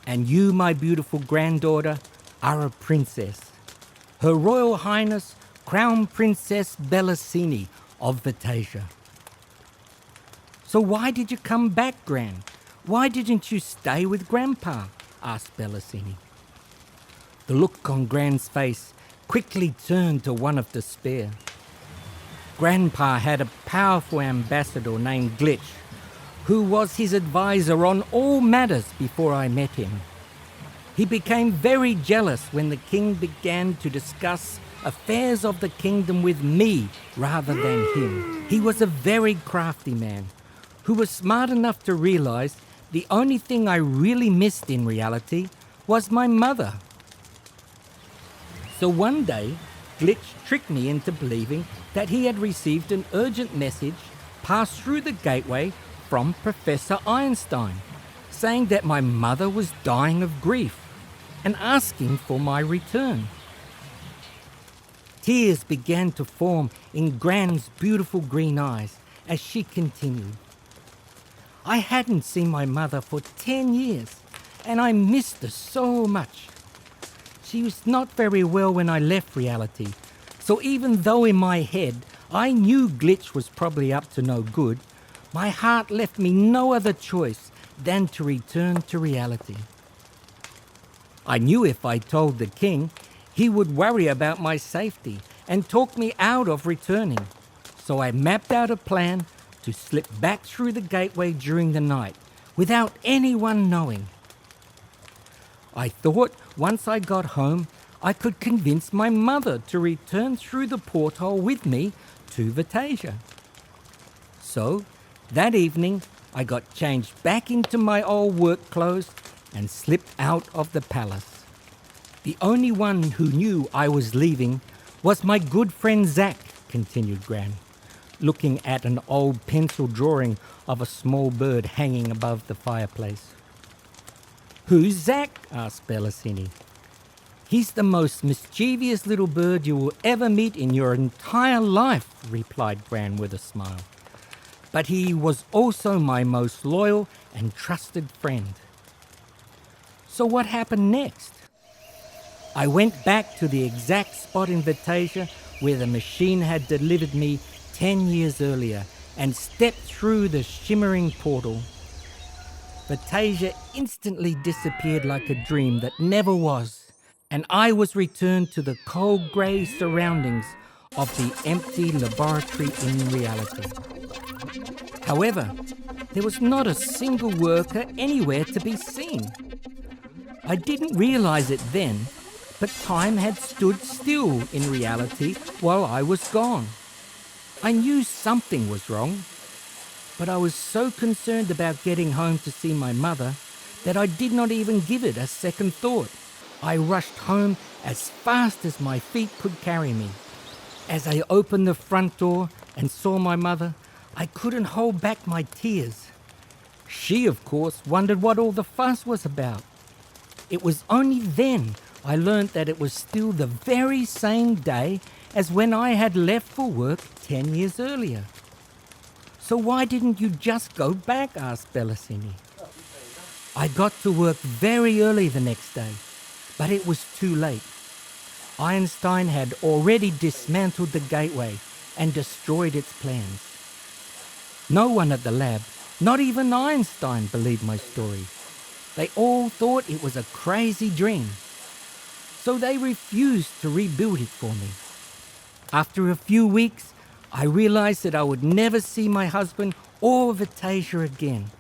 and you, my beautiful granddaughter, are a princess. Her Royal Highness, Crown Princess Bellasini of Virtasia. So why did you come back, Gran? Why didn't you stay with Grandpa? Asked Bellasini. The look on Gran's face quickly turned to one of despair. Grandpa had a powerful ambassador named Glitch, who was his advisor on all matters before I met him. He became very jealous when the king began to discuss affairs of the kingdom with me rather than him. He was a very crafty man who was smart enough to realize the only thing I really missed in reality was my mother. So one day, Glitch tricked me into believing that he had received an urgent message passed through the gateway from Professor Einstein, saying that my mother was dying of grief and asking for my return. Tears began to form in Gran's beautiful green eyes as she continued. I hadn't seen my mother for 10 years, and I missed her so much. She was not very well when I left reality, so even though in my head I knew Glitch was probably up to no good, my heart left me no other choice than to return to reality. I knew if I told the king, he would worry about my safety and talk me out of returning, so I mapped out a plan to slip back through the gateway during the night without anyone knowing. I thought once I got home, I could convince my mother to return through the porthole with me to Virtasia. So, that evening, I got changed back into my old work clothes and slipped out of the palace. The only one who knew I was leaving was my good friend Zack, continued Gran, looking at an old pencil drawing of a small bird hanging above the fireplace. Who's Zack? Asked Bellasini. He's the most mischievous little bird you will ever meet in your entire life, replied Gran with a smile. But he was also my most loyal and trusted friend. So what happened next? I went back to the exact spot in Virtasia where the machine had delivered me 10 years earlier and stepped through the shimmering portal. Virtasia instantly disappeared like a dream that never was, and I was returned to the cold grey surroundings of the empty laboratory in reality. However, there was not a single worker anywhere to be seen. I didn't realise it then, but time had stood still in reality while I was gone. I knew something was wrong, but I was so concerned about getting home to see my mother that I did not even give it a second thought. I rushed home as fast as my feet could carry me. As I opened the front door and saw my mother, I couldn't hold back my tears. She, of course, wondered what all the fuss was about. It was only then I learnt that it was still the very same day as when I had left for work 10 years earlier. "So why didn't you just go back?" asked Bellasini. "I got to work very early the next day, but it was too late. Einstein had already dismantled the gateway and destroyed its plans. No one at the lab, not even Einstein, believed my story. They all thought it was a crazy dream. So they refused to rebuild it for me. After a few weeks, I realized that I would never see my husband or Virtasia again,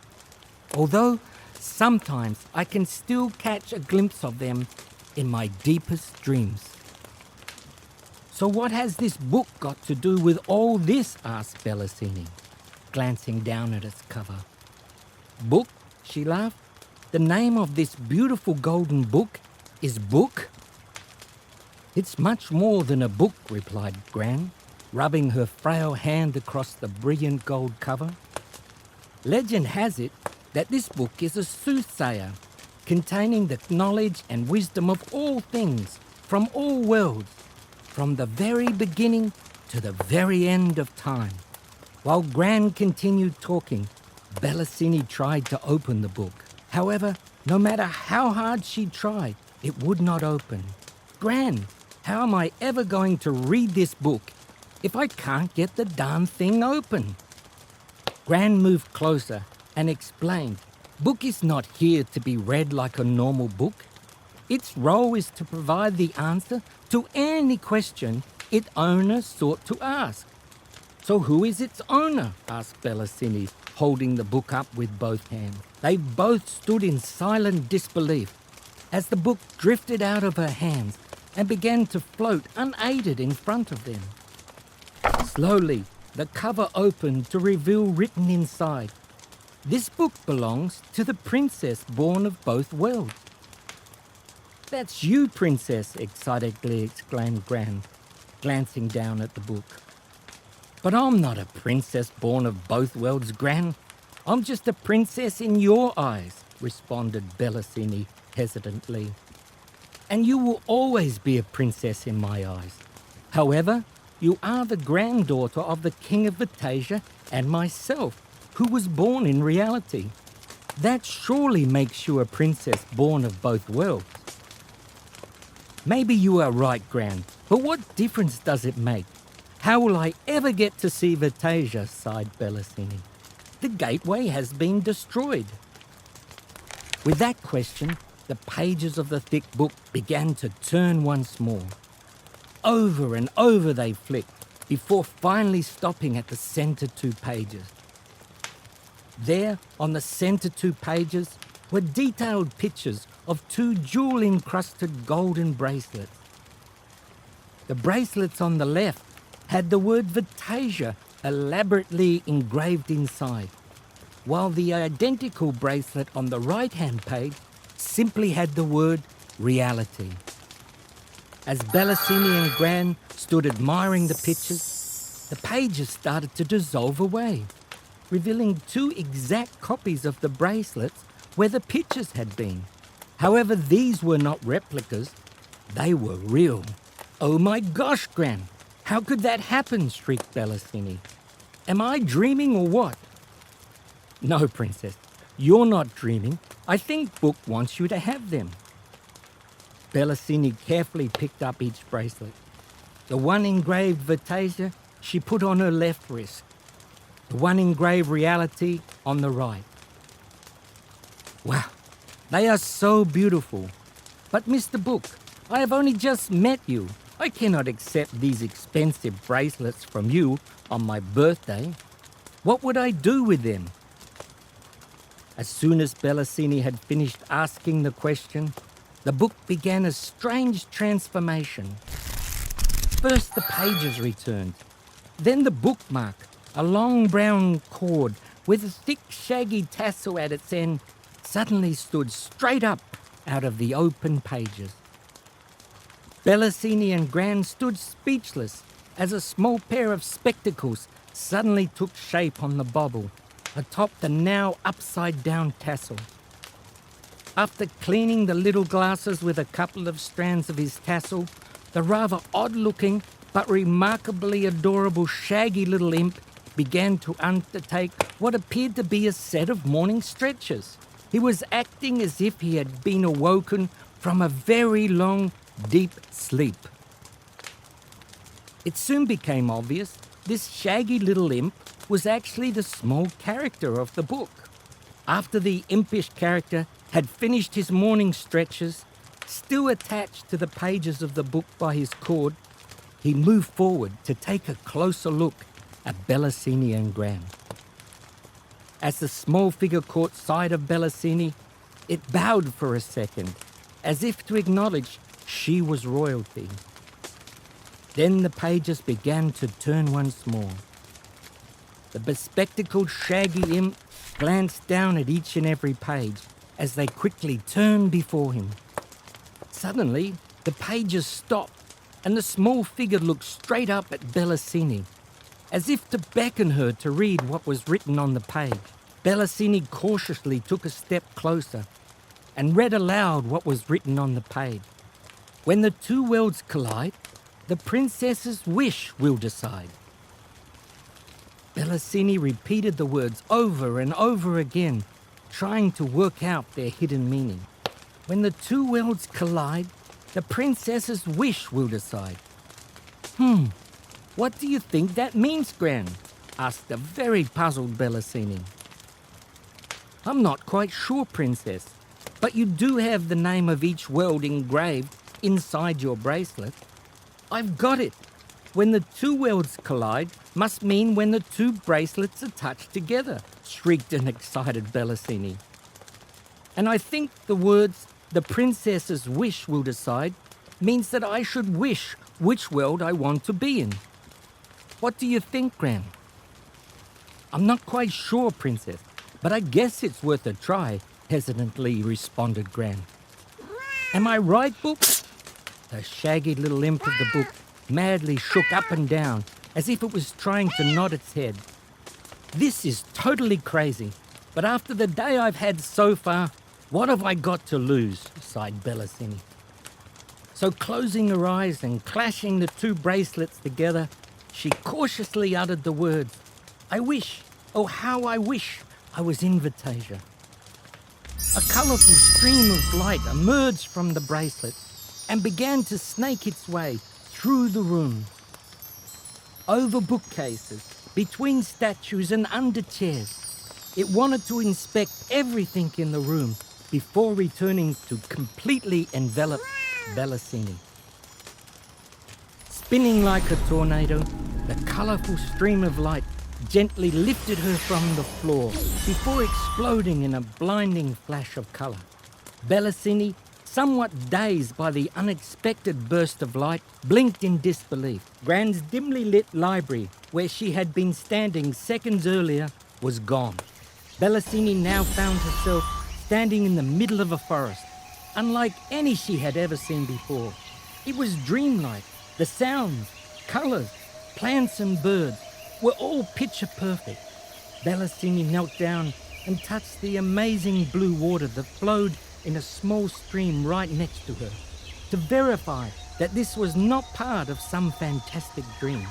although sometimes I can still catch a glimpse of them in my deepest dreams." "So what has this book got to do with all this?" asked Bellasini, glancing down at its cover. "Book?" she laughed. "The name of this beautiful golden book is Book?" "It's much more than a book," replied Gran, rubbing her frail hand across the brilliant gold cover. "Legend has it that this book is a soothsayer, containing the knowledge and wisdom of all things, from all worlds, from the very beginning to the very end of time." While Gran continued talking, Bellasini tried to open the book. However, no matter how hard she tried, it would not open. "Gran, how am I ever going to read this book if I can't get the darn thing open?" Gran moved closer and explained, "Book is not here to be read like a normal book. Its role is to provide the answer to any question its owner sought to ask." "So who is its owner?" asked Bellasini, holding the book up with both hands. They both stood in silent disbelief as the book drifted out of her hands and began to float unaided in front of them. Slowly, the cover opened to reveal written inside, "This book belongs to the princess born of both worlds." "That's you, princess," excitedly exclaimed Gran, glancing down at the book. "But I'm not a princess born of both worlds, Gran. I'm just a princess in your eyes," responded Bellasini hesitantly. "And you will always be a princess in my eyes. However, you are the granddaughter of the King of Virtasia and myself, who was born in reality. That surely makes you a princess born of both worlds." "Maybe you are right, Gran, but what difference does it make? How will I ever get to see Virtasia?" sighed Bellasini. "The gateway has been destroyed." With that question, the pages of the thick book began to turn once more. Over and over they flicked, before finally stopping at the center 2 pages. There, on the center 2 pages, were detailed pictures of 2 jewel-encrusted golden bracelets. The bracelets on the left had the word Virtasia elaborately engraved inside, while the identical bracelet on the right-hand page simply had the word Reality. As Bellasini and Gran stood admiring the pictures, the pages started to dissolve away, revealing 2 exact copies of the bracelets where the pictures had been. However, these were not replicas, they were real. "Oh my gosh, Gran! How could that happen?" shrieked Bellasini. "Am I dreaming or what?" "No, princess, you're not dreaming. I think Book wants you to have them." Bellasini carefully picked up each bracelet. The one engraved Virtasia she put on her left wrist. The one engraved Reality on the right. "Wow, they are so beautiful. But Mr. Book, I have only just met you. I cannot accept these expensive bracelets from you on my birthday. What would I do with them?" As soon as Bellasini had finished asking the question, the book began a strange transformation. First the pages returned, then the bookmark, a long brown cord with a thick shaggy tassel at its end, suddenly stood straight up out of the open pages. Bellasini and Gran stood speechless as a small pair of spectacles suddenly took shape on the bauble atop the now upside-down tassel. After cleaning the little glasses with a couple of strands of his tassel, the rather odd-looking but remarkably adorable shaggy little imp began to undertake what appeared to be a set of morning stretches. He was acting as if he had been awoken from a very long, deep sleep. It soon became obvious this shaggy little imp was actually the small character of the book. After the impish character had finished his morning stretches, still attached to the pages of the book by his cord, he moved forward to take a closer look at Bellasini and Gran. As the small figure caught sight of Bellasini, it bowed for a second, as if to acknowledge she was royalty. Then the pages began to turn once more. The bespectacled shaggy imp glanced down at each and every page as they quickly turned before him. Suddenly, the pages stopped and the small figure looked straight up at Bellasini, as if to beckon her to read what was written on the page. Bellasini cautiously took a step closer and read aloud what was written on the page. When the two worlds collide, the princess's wish will decide. Bellasini repeated the words over and over again, trying to work out their hidden meaning. When the two worlds collide, the princess's wish will decide. What do you think that means, Gran? Asked the very puzzled Bellasini. I'm not quite sure, Princess, but you do have the name of each world engraved inside your bracelet. I've got it. When the two worlds collide must mean when the two bracelets are touched together, shrieked an excited Bellasini. And I think the words, the princess's wish will decide, means that I should wish which world I want to be in. What do you think, Gran? I'm not quite sure, Princess, but I guess it's worth a try, hesitantly responded Gran. Am I right, book? The shaggy little imp of the book madly shook up and down as if it was trying to nod its head. This is totally crazy, but after the day I've had so far, what have I got to lose? Sighed Bellasini. So closing her eyes and clashing the two bracelets together, she cautiously uttered the words, I wish, oh how I wish I was in Virtasia. A colourful stream of light emerged from the bracelet and began to snake its way through the room, over bookcases, between statues and under chairs. It wanted to inspect everything in the room before returning to completely envelop Bellasini. Spinning like a tornado, the colourful stream of light gently lifted her from the floor before exploding in a blinding flash of colour. Bellasini, somewhat dazed by the unexpected burst of light, blinked in disbelief. Gran's dimly lit library, where she had been standing seconds earlier, was gone. Bellasini now found herself standing in the middle of a forest, unlike any she had ever seen before. It was dreamlike. The sounds, colours, plants and birds were all picture perfect. Bellasini knelt down and touched the amazing blue water that flowed in a small stream right next to her, to verify that this was not part of some fantastic dream.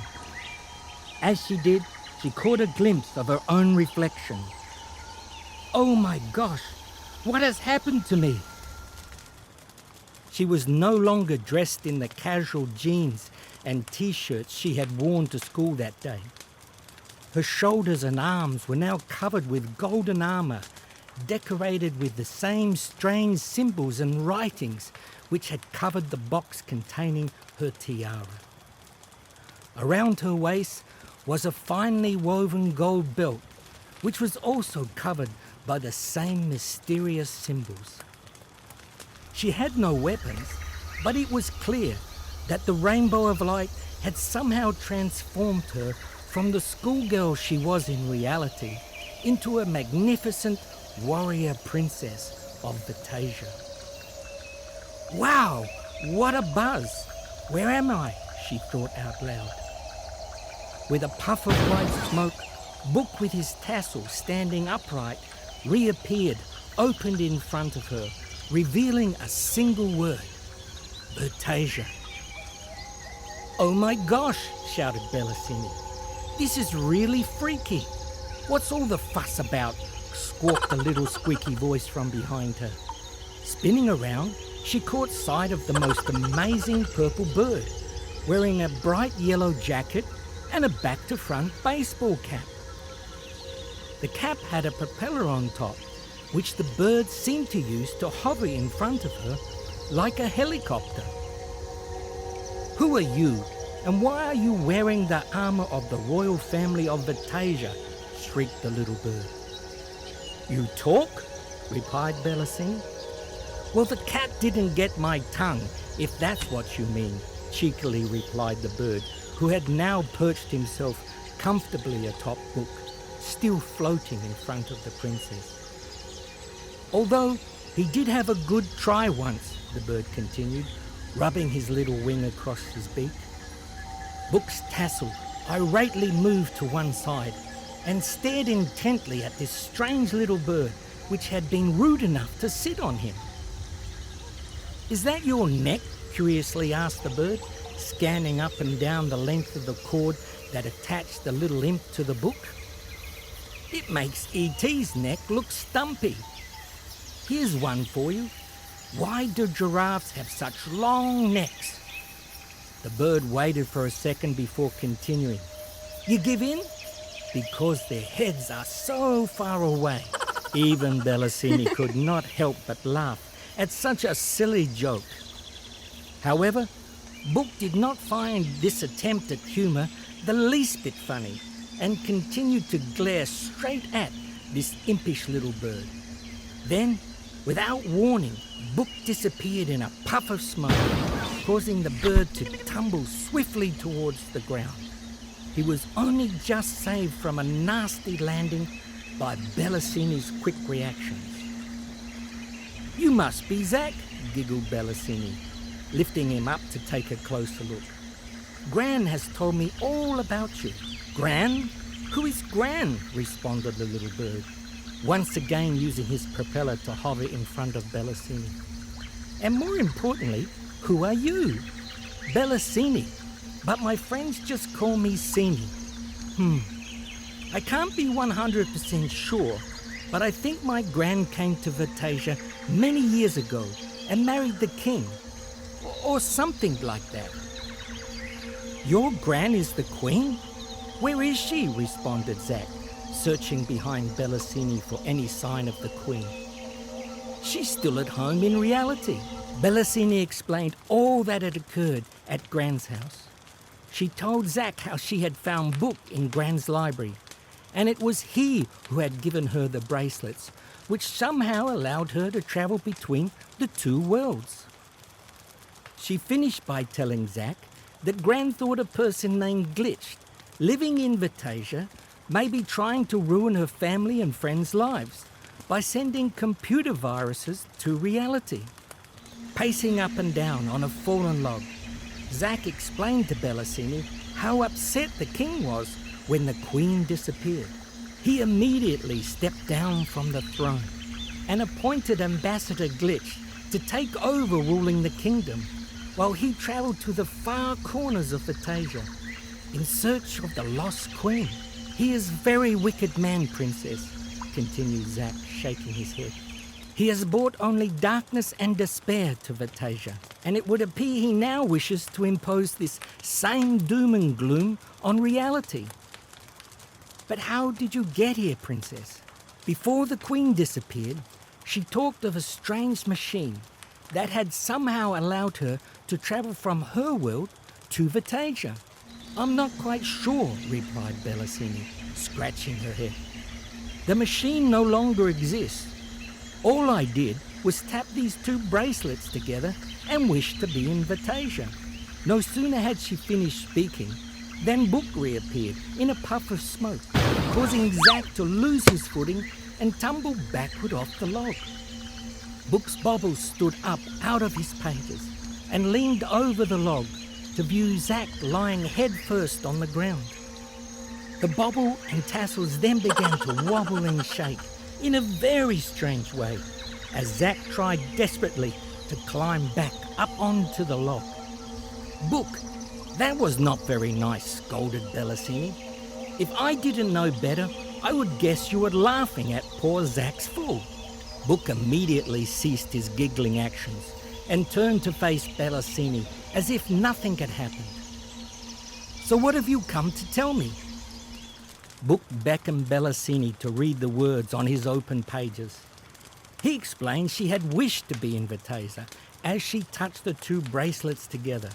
As she did, she caught a glimpse of her own reflection. Oh my gosh, what has happened to me? She was no longer dressed in the casual jeans and t-shirts she had worn to school that day. Her shoulders and arms were now covered with golden armour, decorated with the same strange symbols and writings which had covered the box containing her tiara. Around her waist was a finely woven gold belt, which was also covered by the same mysterious symbols. She had no weapons, but it was clear that the rainbow of light had somehow transformed her from the schoolgirl she was in reality into a magnificent warrior princess of Virtasia. Wow, what a buzz! Where am I? She thought out loud. With a puff of white smoke, Book with his tassel standing upright reappeared, opened in front of her, revealing a single word: Virtasia. "Oh my gosh," shouted Bellasini. "This is really freaky. What's all the fuss about?" squawked a little squeaky voice from behind her. Spinning around, she caught sight of the most amazing purple bird, wearing a bright yellow jacket and a back-to-front baseball cap. The cap had a propeller on top, which the bird seemed to use to hover in front of her like a helicopter. "Who are you, and why are you wearing the armour of the royal family of Virtasia?" shrieked the little bird. "You talk?" replied Bellasini. "Well, the cat didn't get my tongue, if that's what you mean," cheekily replied the bird, who had now perched himself comfortably atop Book, still floating in front of the princess. "Although he did have a good try once," the bird continued, rubbing his little wing across his beak. Book's tassel irately moved to one side and stared intently at this strange little bird which had been rude enough to sit on him. "Is that your neck?" curiously asked the bird, scanning up and down the length of the cord that attached the little imp to the book. "It makes E.T.'s neck look stumpy. Here's one for you. Why do giraffes have such long necks?" The bird waited for a second before continuing. "You give in?" "Because their heads are so far away." Even Bellasini could not help but laugh at such a silly joke. However, Book did not find this attempt at humour the least bit funny, and continued to glare straight at this impish little bird. Then, without warning, Book disappeared in a puff of smoke, causing the bird to tumble swiftly towards the ground. He was only just saved from a nasty landing by Bellasini's quick reactions. "You must be Zack," giggled Bellasini, lifting him up to take a closer look. "Gran has told me all about you." "Gran? Who is Gran?" responded the little bird, once again using his propeller to hover in front of Bellasini. "And more importantly, who are you?" "Bellasini, but my friends just call me Sini." I can't be 100% sure, but I think my Gran came to Virtasia many years ago and married the king, or something like that." "Your Gran is the queen? Where is she?" responded Zack, searching behind Bellasini for any sign of the queen. "She's still at home in reality." Bellasini explained all that had occurred at Gran's house. She told Zack how she had found Book in Gran's library, and it was he who had given her the bracelets, which somehow allowed her to travel between the two worlds. She finished by telling Zack that Gran thought a person named Glitched, living in Virtasia, may be trying to ruin her family and friends' lives by sending computer viruses to reality. Pacing up and down on a fallen log, Zack explained to Bellasini how upset the king was when the queen disappeared. He immediately stepped down from the throne and appointed Ambassador Glitch to take over ruling the kingdom, while he travelled to the far corners of Virtasia in search of the lost queen. "He is a very wicked man, princess," continued Zack, shaking his head. "He has brought only darkness and despair to Virtasia, and it would appear he now wishes to impose this same doom and gloom on reality." "But how did you get here, princess?" "Before the queen disappeared, she talked of a strange machine that had somehow allowed her to travel from her world to Virtasia." "I'm not quite sure," replied Bellasini, scratching her head. "The machine no longer exists. All I did was tap these two bracelets together and wish to be in Virtasia." No sooner had she finished speaking than Book reappeared in a puff of smoke, causing Zack to lose his footing and tumble backward off the log. Book's baubles stood up out of his pages and leaned over the log to view Zack lying head first on the ground. The bobble and tassels then began to wobble and shake in a very strange way as Zack tried desperately to climb back up onto the log. "Book, that was not very nice," scolded Bellasini. "If I didn't know better, I would guess you were laughing at poor Zack's fall." Book immediately ceased his giggling actions and turned to face Bellasini as if nothing had happened. "So what have you come to tell me?" Book beckoned Bellasini to read the words on his open pages. He explained she had wished to be in Virtasia as she touched the two bracelets together.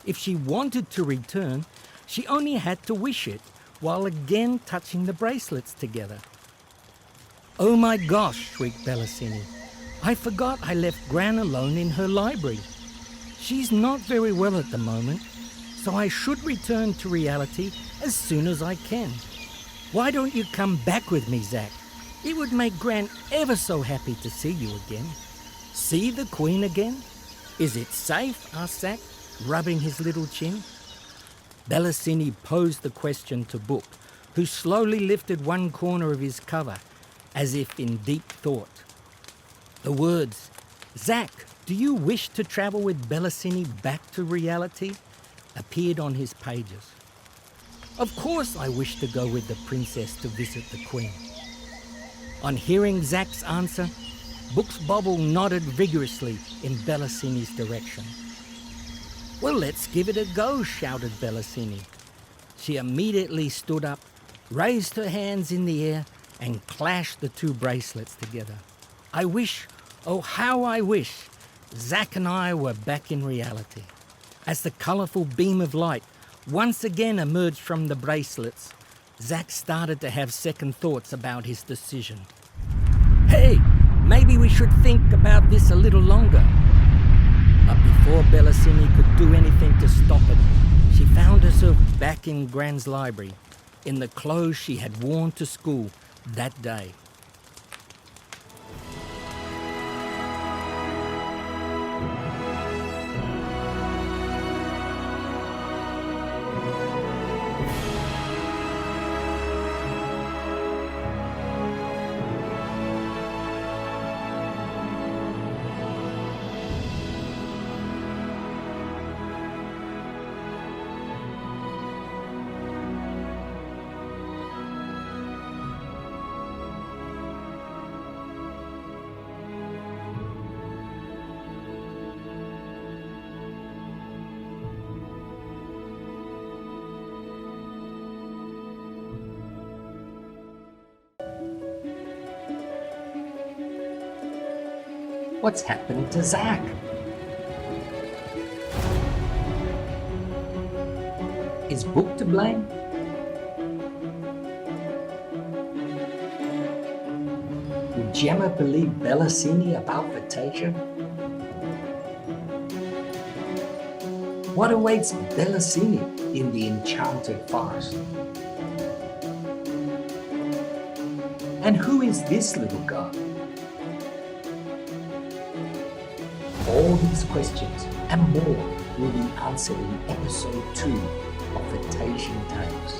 If she wanted to return, she only had to wish it while again touching the bracelets together. "Oh my gosh," shrieked Bellasini. "I forgot I left Gran alone in her library. She's not very well at the moment, so I should return to reality as soon as I can. Why don't you come back with me, Zack? It would make Gran ever so happy to see you again." "See the Queen again? Is it safe?" asked Zack, rubbing his little chin. Bellasini posed the question to Book, who slowly lifted one corner of his cover, as if in deep thought. The words, "Zack, do you wish to travel with Bellasini back to reality?" appeared on his pages. "Of course I wish to go with the princess to visit the Queen." On hearing Zack's answer, Book's bobble nodded vigorously in Bellasini's direction. "Well, let's give it a go," shouted Bellasini. She immediately stood up, raised her hands in the air, and clashed the two bracelets together. "I wish, oh how I wish, Zack and I were back in reality." As the colourful beam of light once again emerged from the bracelets, Zack started to have second thoughts about his decision. "Hey, maybe we should think about this a little longer." But before Bellasini could do anything to stop it, she found herself back in Gran's library, in the clothes she had worn to school that day. What's happened to Zack? Is Book to blame? Would Gemma believe Bellasini about Virtasia? What awaits Bellasini in the Enchanted Forest? And who is this little girl? All these questions and more will be answered in episode 2 of Virtasian Tales.